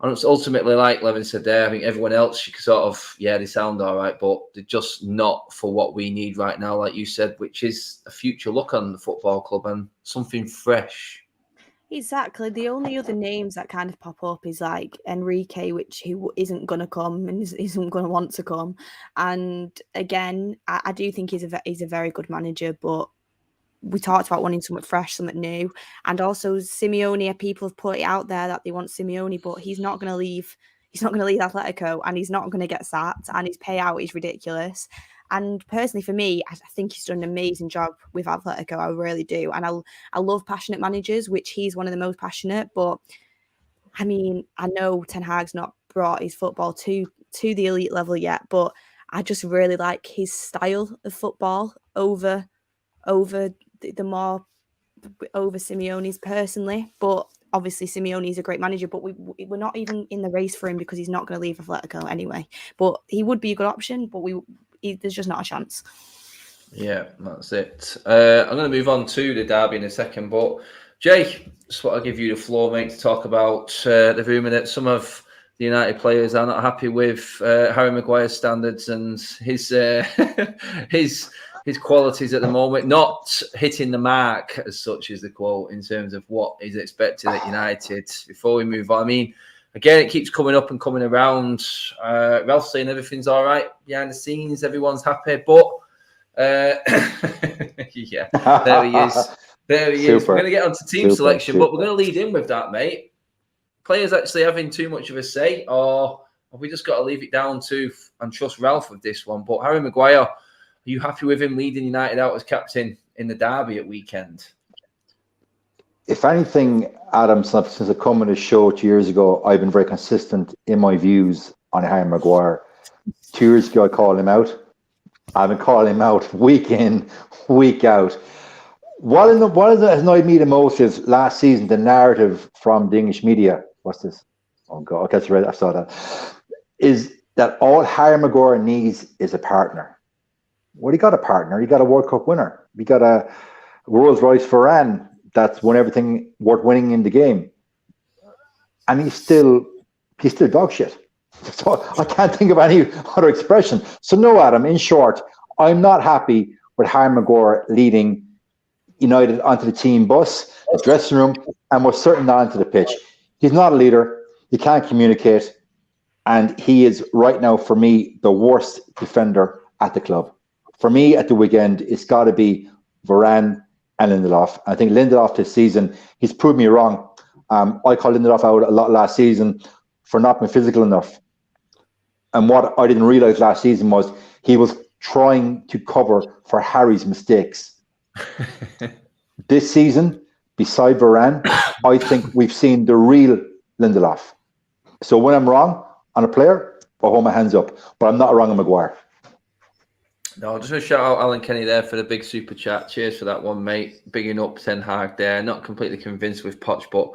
ultimately, like Levin said there, I think everyone else, you can sort of, they sound all right, but they're just not for what we need right now, like you said, which is a future look on the football club and something fresh. Exactly. The only other names that kind of who up is like Enrique, who isn't going to come and isn't going to want to come. And again, I do think he's a very good manager, but we talked about wanting something fresh, something new. And also Simeone, people have put it out there that they want Simeone, but he's not going to leave. He's not going to leave Atletico, and he's not going to get sacked, and his payout is ridiculous. And personally, for me, I think he's done an amazing job with Atletico. I really do. And I love passionate managers, which he's one of the most passionate. But I mean, I know Ten Hag's not brought his football to the elite level yet, but I just really like his style of football over Simeone's personally. But obviously Simeone is a great manager, but we're not even in the race for him because he's not going to leave Atletico anyway. But he would be a good option, but there's just not a chance. Yeah, that's it. I'm going to move on to the derby in a second, but Jay, just want to give you the floor, mate, to talk about the rumour that some of the United players are not happy with Harry Maguire's standards and his qualities at the moment, not hitting the mark as such is the quote in terms of what is expected at United. Before we move on, I mean, again, it keeps coming up and coming around. Ralph saying everything's all right behind the scenes, everyone's happy, but yeah, there he is. There he is. We're going to get onto team selection, but we're going to lead in with that, mate. Players actually having too much of a say, or have we just got to leave it down to and trust Ralph with this one? But Harry Maguire, are you happy with him leading United out as captain in the derby at weekend? If anything, Adam, since I come on the show 2 years ago, I've been very consistent in my views on Harry Maguire. 2 years ago, I called him out. I've been calling him out week in, week out. What has annoyed me the most is last season, the narrative from the English media. What's this? Oh, God, I saw that. Is that all Harry Maguire needs is a partner. Well, he got a partner. He got a World Cup winner. He got a Rolls-Royce Varane that's won everything worth winning in the game. And he's still dog shit. So I can't think of any other expression. So no, Adam, in short, I'm not happy with Harry Maguire leading United onto the team bus, the dressing room, and we're certainly not onto the pitch. He's not a leader. He can't communicate. And he is right now, for me, the worst defender at the club. For me, at the weekend, it's got to be Varane and Lindelof. I think Lindelof this season, he's proved me wrong. I called Lindelof out a lot last season for not being physical enough. And what I didn't realise last season was he was trying to cover for Harry's mistakes. This season, beside Varane, I think we've seen the real Lindelof. So when I'm wrong on a player, I hold my hands up. But I'm not wrong on Maguire. No, just want to shout out Alan Kenny there for the big super chat. Cheers for that one, mate. Bigging up Ten Hag there. Not completely convinced with Poch, but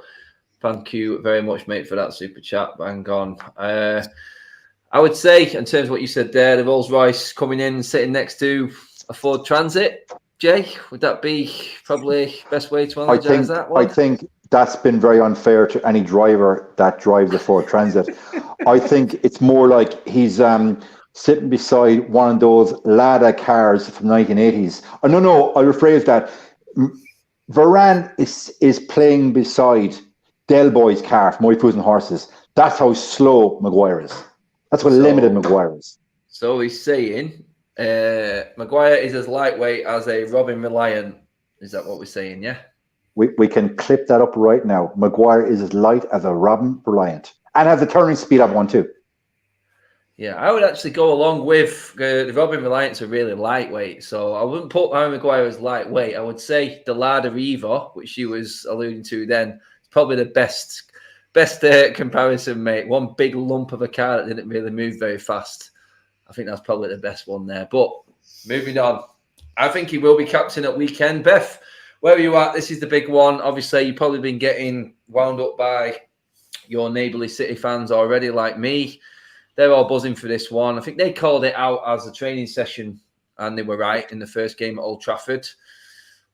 thank you very much, mate, for that super chat. Bang on. I would say, in terms of what you said there, the Rolls-Royce coming in and sitting next to a Ford Transit. Jay, would that be probably best way to analyse that one? I think that's been very unfair to any driver that drives a Ford Transit. I think it's more like he's sitting beside one of those Lada cars from the 1980s. Oh, no, I rephrase that. Varane is playing beside Del Boy's car from Moy Foos and Horses. That's how slow Maguire is. That's what limited Maguire is. So he's saying Maguire is as lightweight as a Robin Reliant. Is that what we're saying, yeah? We can clip that up right now. Maguire is as light as a Robin Reliant. And has a turning speed of one too. Yeah, I would actually go along with the Robin Reliance are really lightweight, so I wouldn't put Harry Maguire as lightweight. I would say the Lada Eva, which she was alluding to then, is probably the best comparison, mate. One big lump of a car that didn't really move very fast. I think that's probably the best one there. But moving on, I think he will be captain at weekend. Beth, where are you at? This is the big one. Obviously, you've probably been getting wound up by your neighbourly City fans already, like me. They're all buzzing for this one. I think they called it out as a training session, and they were right in the first game at Old Trafford.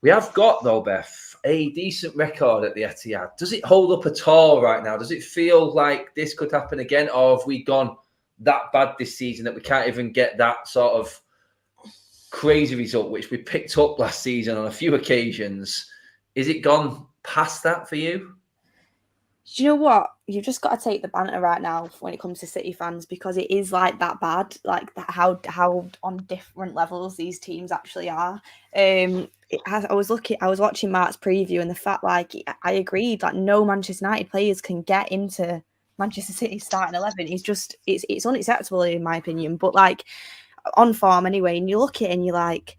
We have got, though, Beth, a decent record at the Etihad. Does it hold up at all right now? Does it feel like this could happen again, or have we gone that bad this season that we can't even get that sort of crazy result, which we picked up last season on a few occasions? Is it gone past that for you? Do you know what? You've just got to take the banter right now when it comes to City fans, because it is like that bad, like that, how on different levels these teams actually are. I was watching Mark's preview, and the fact, like, I agreed, like, no Manchester United players can get into Manchester City's starting 11. It's unacceptable in my opinion. But like on form anyway, and you look at it and you're like,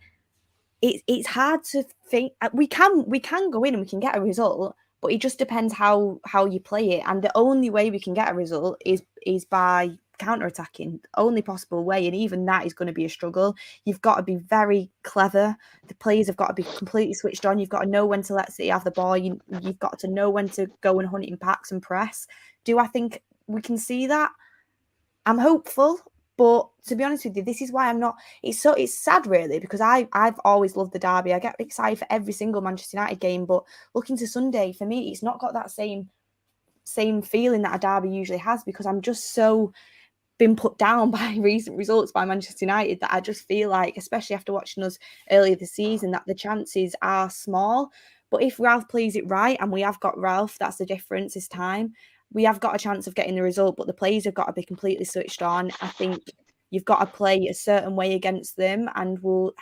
it's hard to think we can go in and we can get a result. But it just depends how you play it. And the only way we can get a result is by counter-attacking. The only possible way. And even that is going to be a struggle. You've got to be very clever. The players have got to be completely switched on. You've got to know when to let City have the ball. You've got to know when to go and hunt in packs and press. Do I think we can see that? I'm hopeful. But to be honest with you, this is why I'm not. It's sad really, because I've always loved the derby. I get excited for every single Manchester United game, but looking to Sunday, for me, it's not got that same feeling that a derby usually has, because I'm just so been put down by recent results by Manchester United that I just feel like, especially after watching us earlier this season, that the chances are small. But if Ralf plays it right, and we have got Ralf, that's the difference this time. We have got a chance of getting the result, but the players have got to be completely switched on. I think you've got to play a certain way against them, and we'll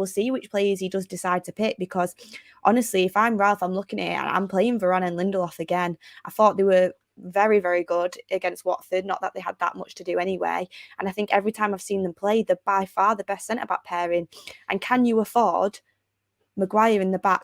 see which players he does decide to pick. Because honestly, if I'm Ralf, I'm looking at it and I'm playing Varane and Lindelof again. I thought they were very, very good against Watford. Not that they had that much to do anyway. And I think every time I've seen them play, they're by far the best centre-back pairing. And can you afford Maguire in the back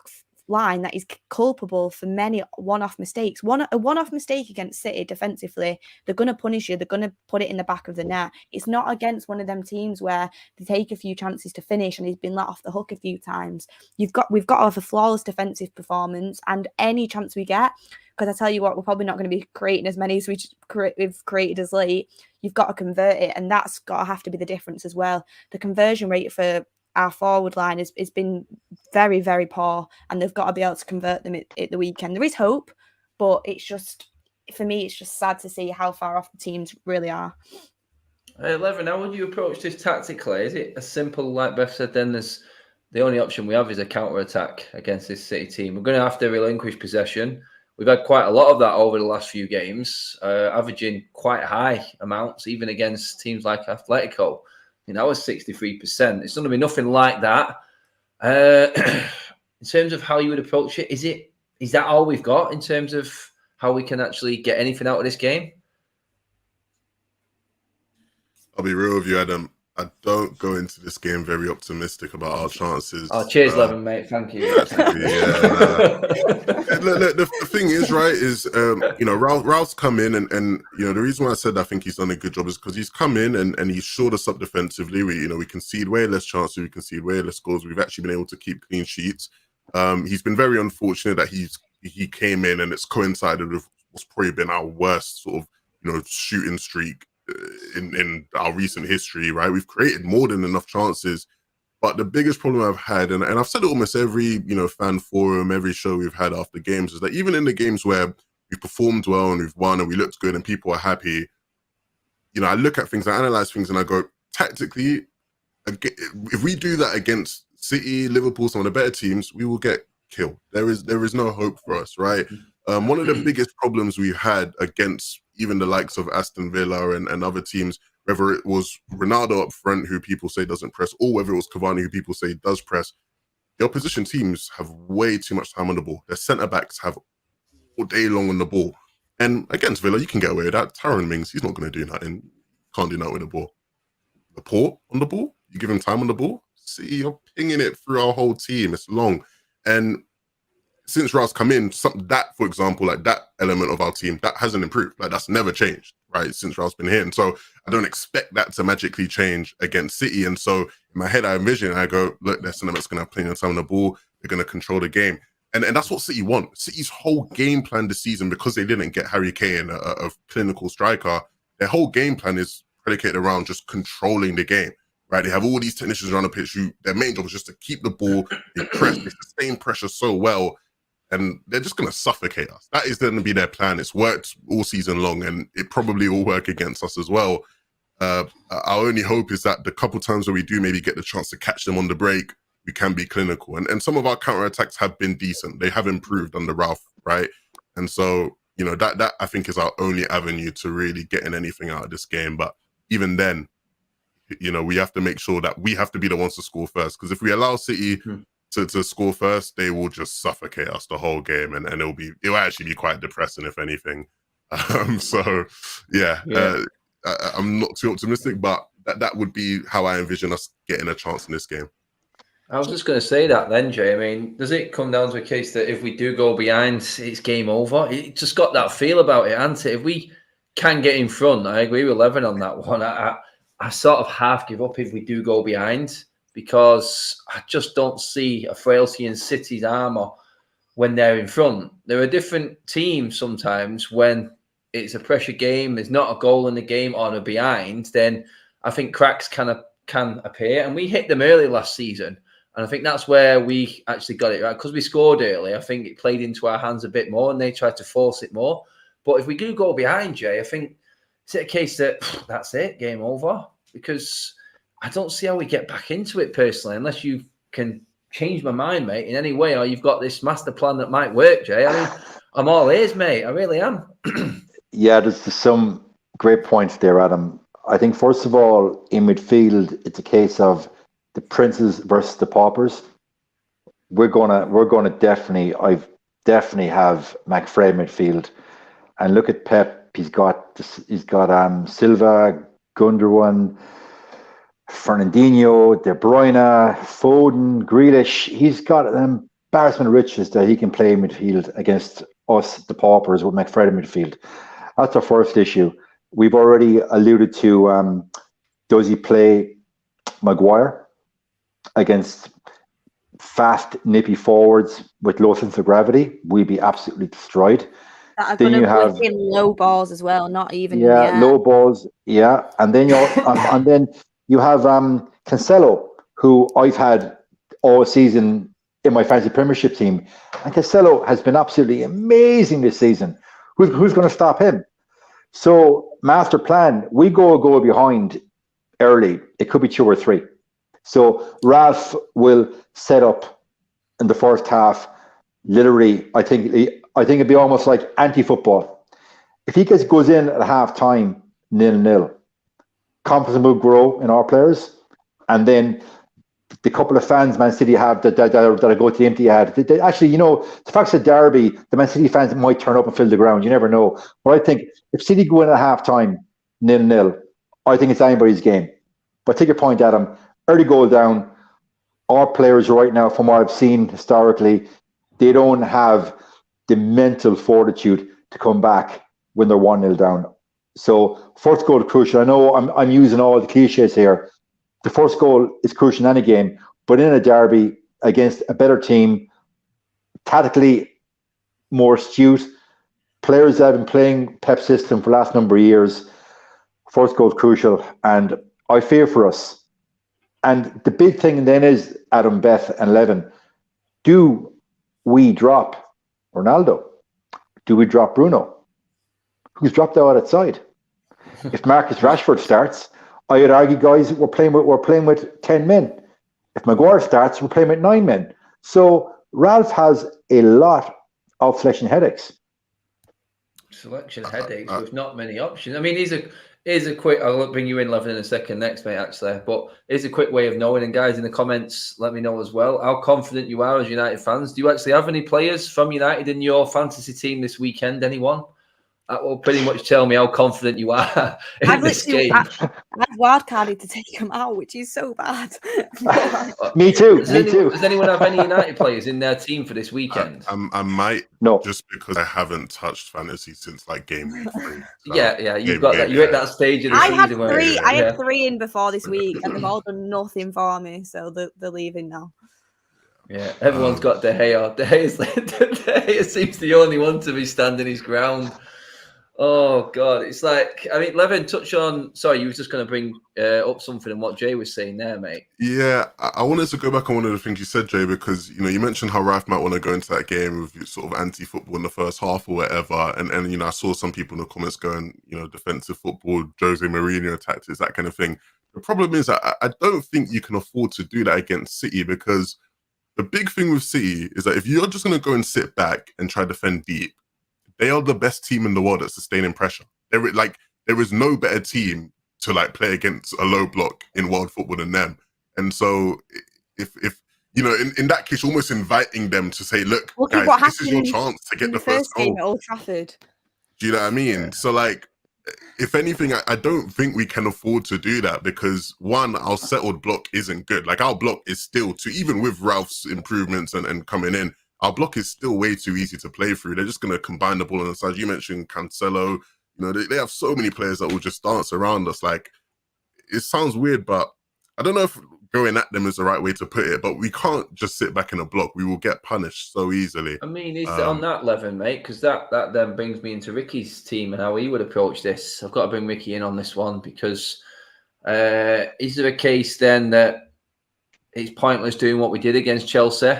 line that is culpable for many one-off mistakes? A one-off mistake against City defensively, they're going to punish you. They're going to put it in the back of the net. It's not against one of them teams where they take a few chances to finish and he's been let off the hook a few times. We've got to have a flawless defensive performance, and any chance we get, because I tell you what, we're probably not going to be creating as many as we've created as late. You've got to convert it, and that's got to have to be the difference as well. The conversion rate for our forward line has been very, very poor, and they've got to be able to convert them at the weekend. There is hope, but it's just, for me, it's just sad to see how far off the teams really are. 11, how would you approach this tactically? Is it as simple, like Beth said, then there's the only option we have is a counter-attack against this City team? We're going to have to relinquish possession. We've had quite a lot of that over the last few games, averaging quite high amounts, even against teams like Atletico. That was 63%. It's going to be nothing like that. In terms of how you would approach it, is that all we've got in terms of how we can actually get anything out of this game? I'll be real with you, Adam. I don't go into this game very optimistic about our chances. Oh, cheers, Levin, mate. Thank you. Look, the thing is, right, is Ralph's come in and the reason why I said I think he's done a good job is because he's come in and he's shored us up defensively. We concede way less chances, we concede way less goals. We've actually been able to keep clean sheets. He's been very unfortunate that he came in and it's coincided with what's probably been our worst sort of shooting streak in our recent history, right? We've created more than enough chances, but the biggest problem I've had, and I've said it almost every fan forum, every show we've had after games, is that even in the games where we've performed well and we've won and we looked good and people are happy, I look at things, I analyze things, and I go, tactically, if we do that against City, Liverpool, some of the better teams, we will get killed. There is no hope for us, right? One of the biggest problems we've had against even the likes of Aston Villa and other teams, whether it was Ronaldo up front, who people say doesn't press, or whether it was Cavani, who people say does press, the opposition teams have way too much time on the ball. Their centre-backs have all day long on the ball. And against Villa, you can get away with that. Tyrone Mings, he's not going to do nothing. can't do nothing with the ball. Laporte on the ball, you give him time on the ball. See, you're pinging it through our whole team. It's long. And since Ralf's come in, that, for example, like that element of our team, that hasn't improved. Like that's never changed, right? Since Ralf's been here. And so I don't expect that to magically change against City. And so in my head, I envision, I go, look, there's something that's going to have plenty of time on the ball. They're going to control the game. And that's what City want. City's whole game plan this season, because they didn't get Harry Kane, a clinical striker, their whole game plan is predicated around just controlling the game, right? They have all these technicians around the pitch who their main job is just to keep the ball, they press, they sustain pressure so well, and they're just going to suffocate us. That is going to be their plan. It's worked all season long, and it probably will work against us as well. Our only hope is that the couple times where we do maybe get the chance to catch them on the break, we can be clinical. And some of our counterattacks have been decent. They have improved under Ralf, right? And so, you know, that I think is our only avenue to really getting anything out of this game. But even then, you know, we have to make sure that we have to be the ones to score first. Because if we allow City to score first, they will just suffocate us the whole game. And it'll actually be quite depressing, if anything. So, yeah. I'm not too optimistic, but that would be how I envision us getting a chance in this game. I was just going to say that then, Jay. I mean, does it come down to a case that if we do go behind, it's game over? It just got that feel about it, hasn't it? If we can get in front, I agree with Levin on that one. I sort of half give up if we do go behind, because I just don't see a frailty in City's armour when they're in front. They're a different team sometimes when it's a pressure game, there's not a goal in the game or they're behind, then I think cracks can appear. And we hit them early last season. And I think that's where we actually got it right. Because we scored early, I think it played into our hands a bit more and they tried to force it more. But if we do go behind, Jay, I think it's a case that that's it, game over. Because I don't see how we get back into it personally, unless you can change my mind, mate, in any way, or you've got this master plan that might work, Jay. I mean, I'm all ears, mate. I really am. Yeah, there's some great points there, Adam. I think, first of all, in midfield, it's a case of the princes versus the paupers. We're gonna definitely have McFred midfield, and look at Pep. He's got Silva, Gundogan, Fernandinho, De Bruyne, Foden, Grealish. He's got an embarrassment of riches that he can play midfield against us, the paupers, with McFred in midfield. That's our first issue. We've already alluded to, does he play Maguire against fast, nippy forwards with low sense of gravity? We'd be absolutely destroyed. That are going to put in low balls as well, not even in the air. Low balls, yeah. And then you have Cancelo, who I've had all season in my fantasy Premiership team, and Cancelo has been absolutely amazing this season. Who's going to stop him? So, master plan, we go behind early. It could be 2 or 3. So Ralf will set up in the first half. Literally, I think it'd be almost like anti-football. If he goes in at half time 0-0, confidence will grow in our players, and then the couple of fans Man City have that go to the empty ad. They actually, you know, the fact that derby, the Man City fans might turn up and fill the ground. You never know. But I think if City go in at half time 0-0, I think it's anybody's game. But take your point, Adam. Early goal down. Our players right now, from what I've seen historically, they don't have the mental fortitude to come back when they're 1-0 down. So first goal is crucial. I know I'm using all the cliches here. The first goal is crucial in any game, but in a derby against a better team, tactically more astute, players that have been playing Pep system for the last number of years, first goal is crucial, and I fear for us. And the big thing then is, Adam, Beth and Levin, do we drop Ronaldo? Do we drop Bruno? Who's dropped out outside? If Marcus Rashford starts, I would argue, guys, we're playing with 10 men. If Maguire starts, we're playing with 9 men. So Ralf has a lot of selection headaches. Selection headaches with not many options. I mean, here's a quick. I'll bring you in, Levin, in a second next, mate. Actually, but here's a quick way of knowing. And guys, in the comments, let me know as well how confident you are as United fans. Do you actually have any players from United in your fantasy team this weekend? Anyone? That will pretty much tell me how confident you are in this game. I've wildcarded to take him out, which is so bad. Me too. Does anyone have any United players in their team for this weekend? I might, no, just because I haven't touched fantasy since like game week 3. So yeah, you've got that. You're at that stage of the season where I had 3 in before this week, and they've all done nothing for me, so they're leaving now. Yeah, everyone's got De Gea. De Gea seems the only one to be standing his ground. Oh God, it's like, I mean, Levin, touch on. Sorry, you were just going to bring up something and what Jay was saying there, mate. Yeah, I wanted to go back on one of the things you said, Jay, because you mentioned how Ralf might want to go into that game with sort of anti-football in the first half or whatever, and I saw some people in the comments going, defensive football, Jose Mourinho tactics, that kind of thing. The problem is I don't think you can afford to do that against City, because the big thing with City is that if you're just going to go and sit back and try to defend deep, they are the best team in the world at sustaining pressure. There is no better team to play against a low block in world football than them. And so if in that case, almost inviting them to say, look, guys, this is your chance to get the first goal. Game at Old Trafford. Do you know what I mean? Yeah. So if anything, I don't think we can afford to do that, because one, our settled block isn't good. Our block is still even with Ralph's improvements and coming in, our block is still way too easy to play through. They're just going to combine the ball on the side. You mentioned Cancelo. They have so many players that will just dance around us. It sounds weird, but I don't know if going at them is the right way to put it, but we can't just sit back in a block. We will get punished so easily. I mean, is it on that level, mate? Because that then brings me into Ricky's team and how he would approach this. I've got to bring Ricky in on this one, because is there a case then that it's pointless doing what we did against Chelsea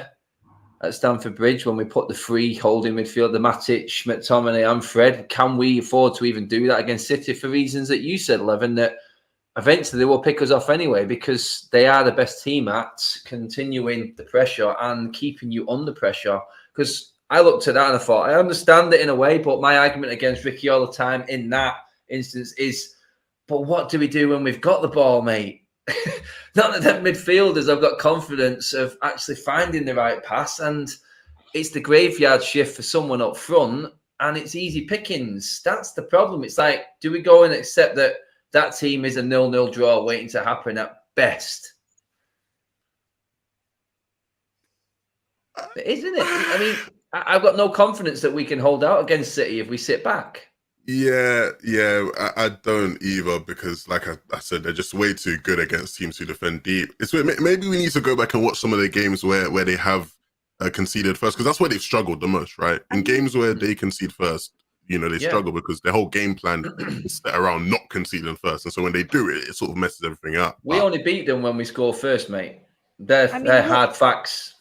at Stamford Bridge when we put the 3 holding midfield, the Matic, McTominay and Fred? Can we afford to even do that against City for reasons that you said, Levin, that eventually they will pick us off anyway, because they are the best team at continuing the pressure and keeping you under pressure? Because I looked at that and I thought, I understand it in a way, but my argument against Ricky all the time in that instance is, but what do we do when we've got the ball, mate? Not that them midfielders have got confidence of actually finding the right pass, and it's the graveyard shift for someone up front, and it's easy pickings. That's the problem. It's like, do we go and accept that team is a 0-0 draw waiting to happen at best? Isn't it? I mean, I've got no confidence that we can hold out against City if we sit back. Yeah, I don't either, because like I said, they're just way too good against teams who defend deep. Maybe we need to go back and watch some of the games where they have conceded first, because that's where they've struggled the most, right? In games where they concede first, they struggle because their whole game plan is set around not conceding first, and so when they do it, it sort of messes everything up. We only beat them when we score first, mate. They're hard facts.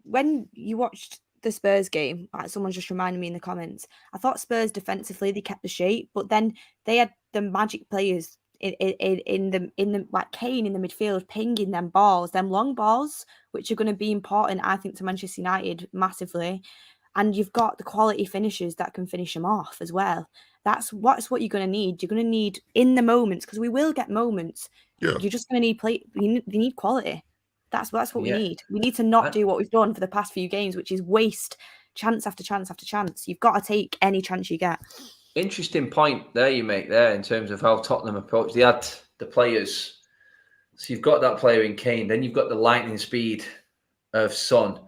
When you watched the Spurs game, someone just reminded me in the comments, I thought Spurs defensively they kept the shape, but then they had the magic players in the like Kane in the midfield pinging them balls, them long balls, which are going to be important, I think, to Manchester United massively. And you've got the quality finishers that can finish them off as well. That's what you're going to need. You're going to need in the moments, because we will get moments. Yeah. You're just going to need play. You need quality. That's what we need. We need to not do what we've done for the past few games, which is waste chance after chance after chance. You've got to take any chance you get. Interesting point there you make there in terms of how Tottenham approach. They had the players. So you've got that player in Kane. Then you've got the lightning speed of Son.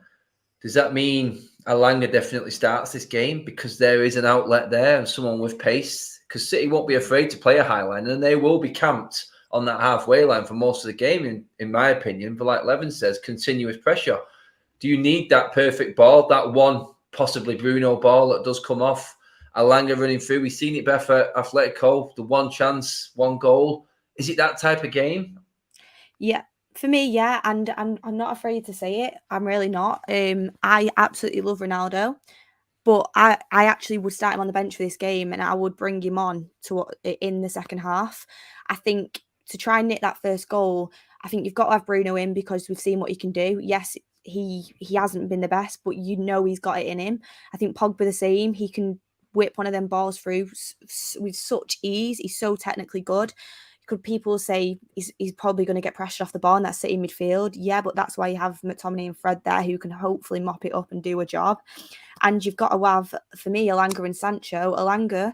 Does that mean Alanga definitely starts this game because there is an outlet there and someone with pace? Because City won't be afraid to play a high line, and they will be camped on that halfway line for most of the game, in my opinion. But like Levin says, continuous pressure. Do you need that perfect ball, that one possibly Bruno ball that does come off, Alanga running through? We've seen it better for Atletico, the one chance, one goal. Is it that type of game? Yeah, for me, yeah. And I'm not afraid to say it. I'm really not. I absolutely love Ronaldo. But I actually would start him on the bench for this game, and I would bring him on in the second half. I think to try and nick that first goal, I think you've got to have Bruno in, because we've seen what he can do. Yes, he hasn't been the best, but he's got it in him. I think Pogba the same. He can whip one of them balls through with such ease. He's so technically good. could people say he's probably going to get pressured off the ball in that City midfield? Yeah, but that's why you have McTominay and Fred there who can hopefully mop it up and do a job. And you've got to have, for me, Elanga and Sancho. Elanga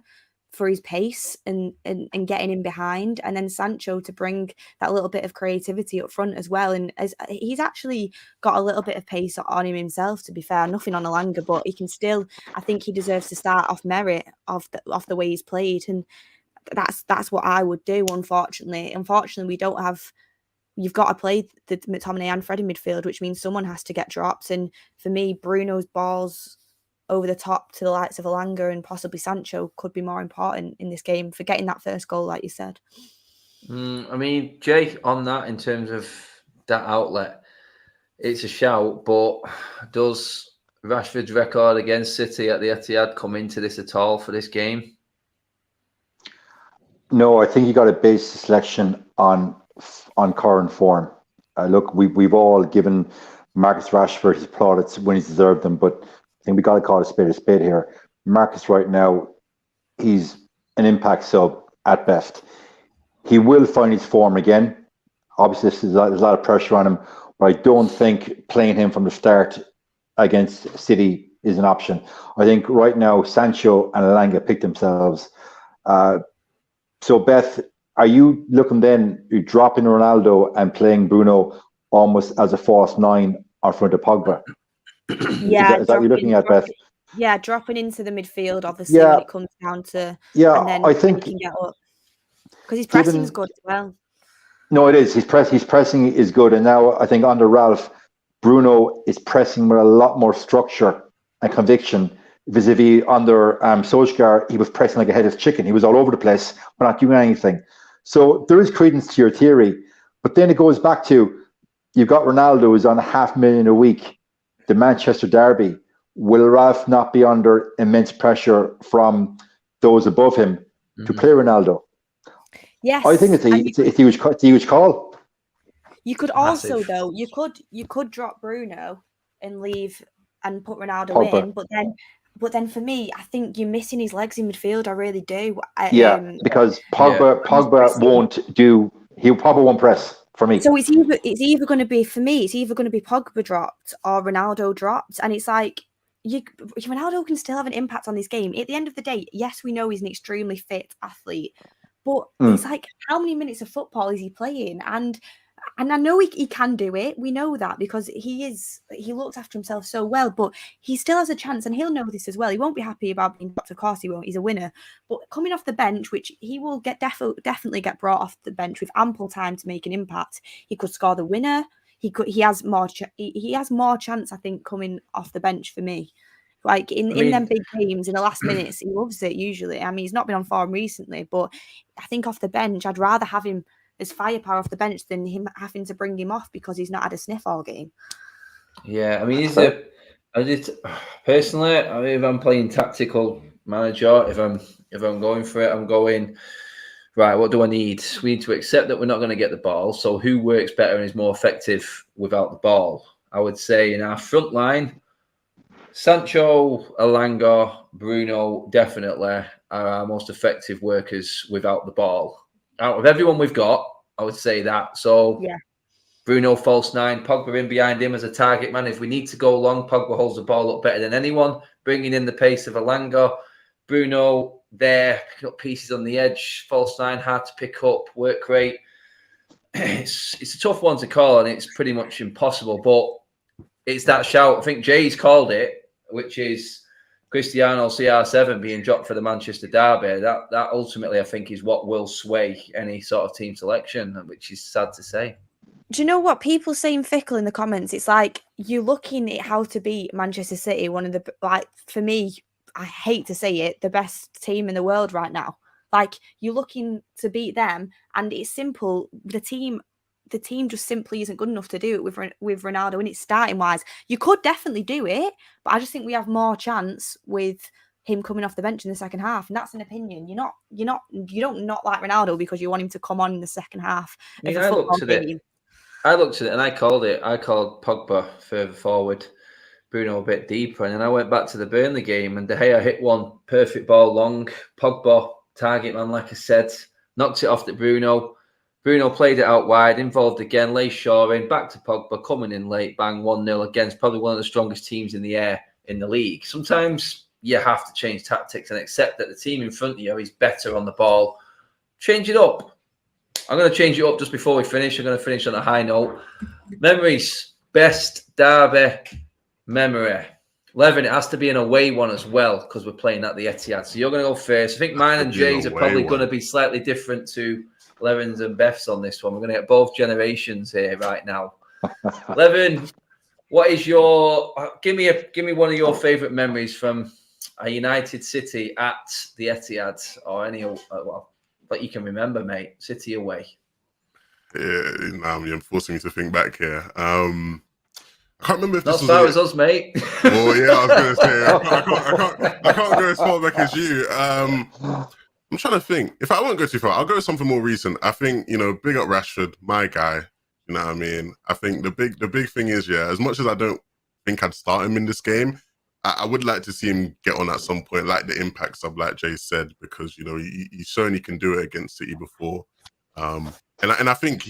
for his pace and getting in behind, and then Sancho to bring that little bit of creativity up front as well. And as he's actually got a little bit of pace on him himself, to be fair, nothing on Elanga, but he can still, I think he deserves to start off merit of the way he's played. And that's what I would do. Unfortunately, we don't have. You've got to play the McTominay and Fred in midfield, which means someone has to get dropped. And for me, Bruno's balls over the top to the likes of Elanga and possibly Sancho could be more important in this game for getting that first goal, like you said. I mean, Jay, on that, in terms of that outlet, it's a shout, but does Rashford's record against City at the Etihad come into this at all for this game? No, I think you got to base the selection on current form. Look, we've all given Marcus Rashford his plaudits when he's deserved them, but I think we got to call a spade here. Marcus right now, he's an impact sub at best. He will find his form again. Obviously, there's a lot of pressure on him, but I don't think playing him from the start against City is an option. I think right now Sancho and Elanga picked themselves. So Beth, are you looking then, you're dropping Ronaldo and playing Bruno almost as a false nine in front of Pogba? Yeah, is that what you're looking at, Beth? Yeah, dropping into the midfield, obviously, when it comes down to. Yeah, and then I think he can get up because his pressing is good as well. No, it is. His pressing is good, and now I think under Ralf, Bruno is pressing with a lot more structure and conviction. Vis-a-vis under Solskjaer, he was pressing like a headless chicken. He was all over the place, but not doing anything. So there is credence to your theory, but then it goes back to you've got Ronaldo who's on $500,000 a week. The Manchester derby. Will Ralf not be under immense pressure from those above him to play Ronaldo? Yes, I think it's a huge call. You could also, though, you could drop Bruno and leave and put Ronaldo Pogba in, but then for me, I think you're missing his legs in midfield. I really do. Because Pogba won't do. He probably won't press for me. So it's either going to be, for me, it's either going to be Pogba dropped or Ronaldo dropped, and it's like Ronaldo can still have an impact on this game. At the end of the day, yes, we know he's an extremely fit athlete, but it's like, how many minutes of football is he playing? And I know he can do it. We know that because he looks after himself so well, but he still has a chance, and he'll know this as well. He won't be happy about being dropped, of course he won't. He's a winner. But coming off the bench, which he will definitely get brought off the bench with ample time to make an impact. He could score the winner. He has more chance, I think, coming off the bench for me. Like in them big games in the last minutes, he loves it usually. I mean, he's not been on form recently, but I think off the bench, I'd rather have him as firepower off the bench than him having to bring him off because he's not had a sniff all game. Yeah, I mean, personally, if I'm playing tactical manager, if I'm going for it, I'm going, right, what do I need? We need to accept that we're not going to get the ball. So who works better and is more effective without the ball? I would say in our front line, Sancho, Elanga, Bruno definitely are our most effective workers without the ball. Out of everyone we've got, I would say that. So yeah. Bruno, false nine, Pogba in behind him as a target man. If we need to go long, Pogba holds the ball up better than anyone, bringing in the pace of Elanga. Bruno there, picking up pieces on the edge, false nine, hard to pick up, work rate. It's a tough one to call, and it's pretty much impossible, but it's that shout. I think Jay's called it, which is Cristiano CR7 being dropped for the Manchester derby. That ultimately, I think, is what will sway any sort of team selection, which is sad to say. Do you know what people saying fickle in the comments? It's like you're looking at how to beat Manchester City, one of the, like, for me, I hate to say it, the best team in the world right now. Like, you're looking to beat them, and it's simple. The team just simply isn't good enough to do it with Ronaldo in it starting wise. You could definitely do it, but I just think we have more chance with him coming off the bench in the second half, and that's an opinion. You don't not like Ronaldo because you want him to come on in the second half of a football game. I looked at it and I called it. I called Pogba further forward, Bruno a bit deeper, and then I went back to the Burnley game and De Gea hit one perfect ball long. Pogba, target man, like I said, knocked it off to Bruno. Bruno played it out wide, involved again, Lay Shaw in, back to Pogba, coming in late, bang, 1-0 against probably one of the strongest teams in the air in the league. Sometimes you have to change tactics and accept that the team in front of you is better on the ball. Change it up. I'm going to change it up just before we finish. I'm going to finish on a high note. Memories. Best derby memory. Levin, it has to be an away one as well because we're playing at the Etihad. So you're going to go first. I think mine and Jay's are probably going to be slightly different to Levin's and Beth's on this one. We're going to get both generations here right now. Levin, what is your... Give me one of your favourite memories from a United City at the Etihad or any... Well, but you can remember, mate. City away. Yeah, you're forcing me to think back here. I can't remember if this was... Not as far as us, mate. Well, yeah, I was going to say, I can't go as far back as you. I'm trying to think. If I won't go too far, I'll go with something more recent. I think, big up Rashford, my guy. You know what I mean? I think the big thing is, as much as I don't think I'd start him in this game, I would like to see him get on at some point, like the impact sub, like Jay said, because, he's shown he can do it against City before. And I think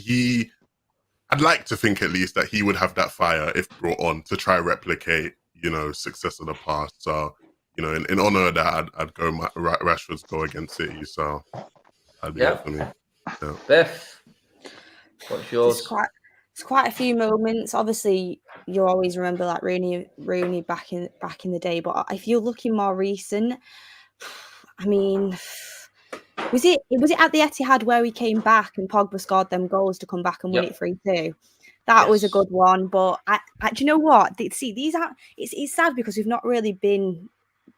I'd like to think at least that he would have that fire if brought on to try replicate, success of the past. So, in honor of that, I'd go Rashford's goal against City. So that'd be it for me. Yeah. Beth, what's yours? It's quite a few moments. Obviously, you always remember like Rooney back in the day. But if you're looking more recent, I mean, was it at the Etihad where we came back and Pogba scored them goals to come back and win it 3-2? That was a good one. But do you know what? See, these are it's sad because we've not really been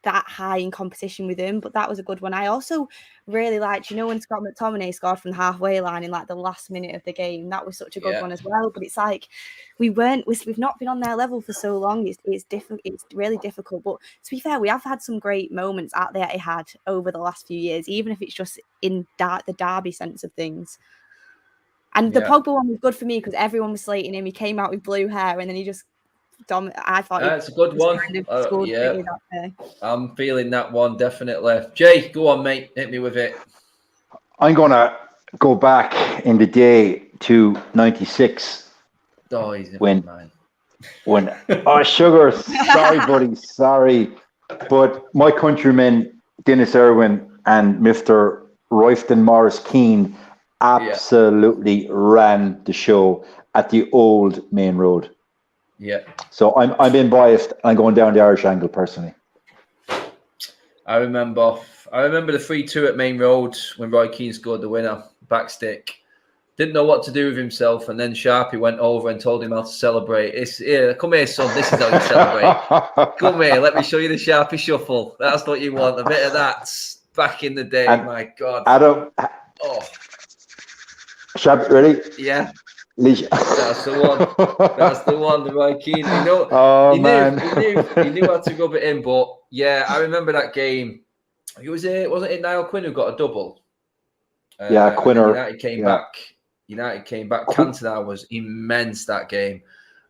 that high in competition with him, but that was a good one. I also really liked, when Scott McTominay scored from the halfway line in like the last minute of the game. That was such a good one as well. But it's like we've not been on their level for so long. It's difficult. It's really difficult. But to be fair, we have had some great moments at the Etihad over the last few years, even if it's just in the derby sense of things. And the Pogba one was good for me because everyone was slating him. He came out with blue hair and then he just I thought it's a good one. Kind of I'm feeling that one definitely. Jay, go on, mate. Hit me with it. I'm gonna go back in the day to '96. Oh, he's when sugar. Sorry, buddy. Sorry, but my countrymen Dennis Irwin and Mr. Royston Morris Keane absolutely ran the show at the old main road. Yeah. So I'm being biased. I'm going down the Irish angle personally. I remember the 3-2 at Main Road when Roy Keane scored the winner, backstick. Didn't know what to do with himself, and then Sharpie went over and told him how to celebrate. Come here, son. This is how you celebrate. Come here. Let me show you the Sharpie shuffle. That's what you want. A bit of that back in the day. My God. Adam. Oh. Sharpie, ready? Yeah. That's the one. That's the one. The Roy Keane. He knew how to rub it in. But yeah, I remember that game. Wasn't it Niall Quinn who got a double? Quinner. United came back. Cantona was immense that game,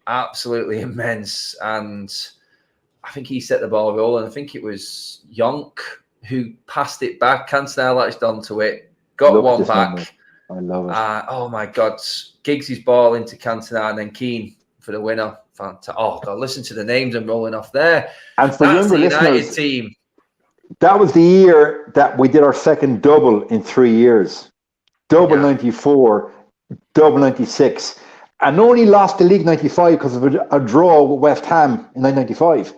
absolutely immense. And I think he set the ball rolling. I think it was Yonk who passed it back. Cantona latched onto it, got one back. I love it. Oh my God. Giggs' ball into Cantona and then Keane for the winner. Fantastic. Oh God, listen to the names I'm rolling off there. And for that's younger the United listeners, team. That was the year that we did our second double in 3 years. Double 94, double 96. And only lost the league 95 because of a draw with West Ham in 1995.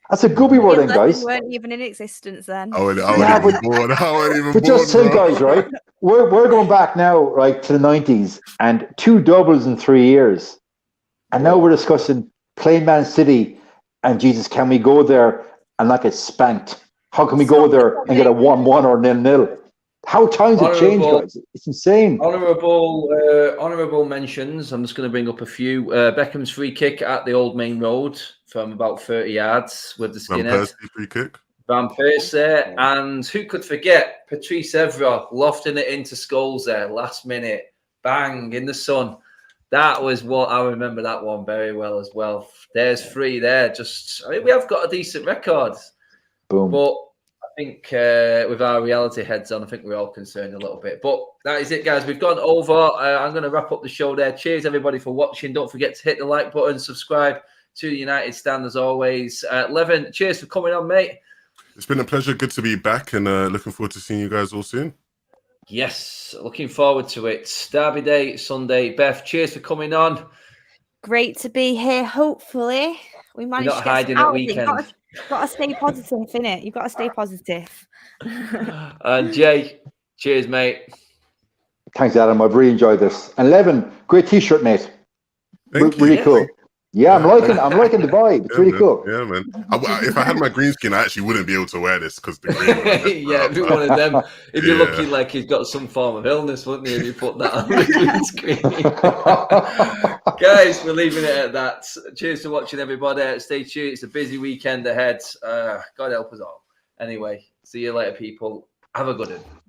That's a good word then, guys. We weren't even in existence then. I wouldn't even bored. But just say, guys, right? We're going back now, right, to the 90s and 2 doubles in 3 years. And now we're discussing playing Man City and Jesus, can we go there and not get spanked? How can we go there and get a 1-1 or 0-0? How times have changed, guys. It's insane. Honourable mentions. I'm just going to bring up a few. Beckham's free kick at the Old Main Road from about 30 yards with the skinhead. Free kick. Van Persie. And who could forget Patrice Evra lofting it into Scholes there last minute. Bang, in the sun. That was what I remember that one very well as well. There's 3 there. We have got a decent record. Boom. But think with our reality heads on, I think we're all concerned a little bit. But that is it, guys. We've gone over. I'm going to wrap up the show there. Cheers, everybody, for watching. Don't forget to hit the like button, subscribe to the United Stand as always. Levin, cheers for coming on, mate. It's been a pleasure. Good to be back, and looking forward to seeing you guys all soon. Yes, looking forward to it. Derby Day, Sunday. Beth, cheers for coming on. Great to be here. Hopefully, we managed to get hiding some at out. weekend. Got to stay positive, innit? You've got to stay positive. And Jay, cheers, mate. Thanks, Adam. I've really enjoyed this. And Levin, great T-shirt, mate. Thank you. Really cool. Yeah, I'm liking the vibe. It's really cool. Yeah, man. If I had my green skin, I actually wouldn't be able to wear this because the green. Yeah, it'd be one of them. If you're looking like he's got some form of illness, wouldn't you? If you put that on the green screen. Guys, we're leaving it at that. Cheers for watching, everybody. Stay tuned. It's a busy weekend ahead. God help us all. Anyway, see you later, people. Have a good one.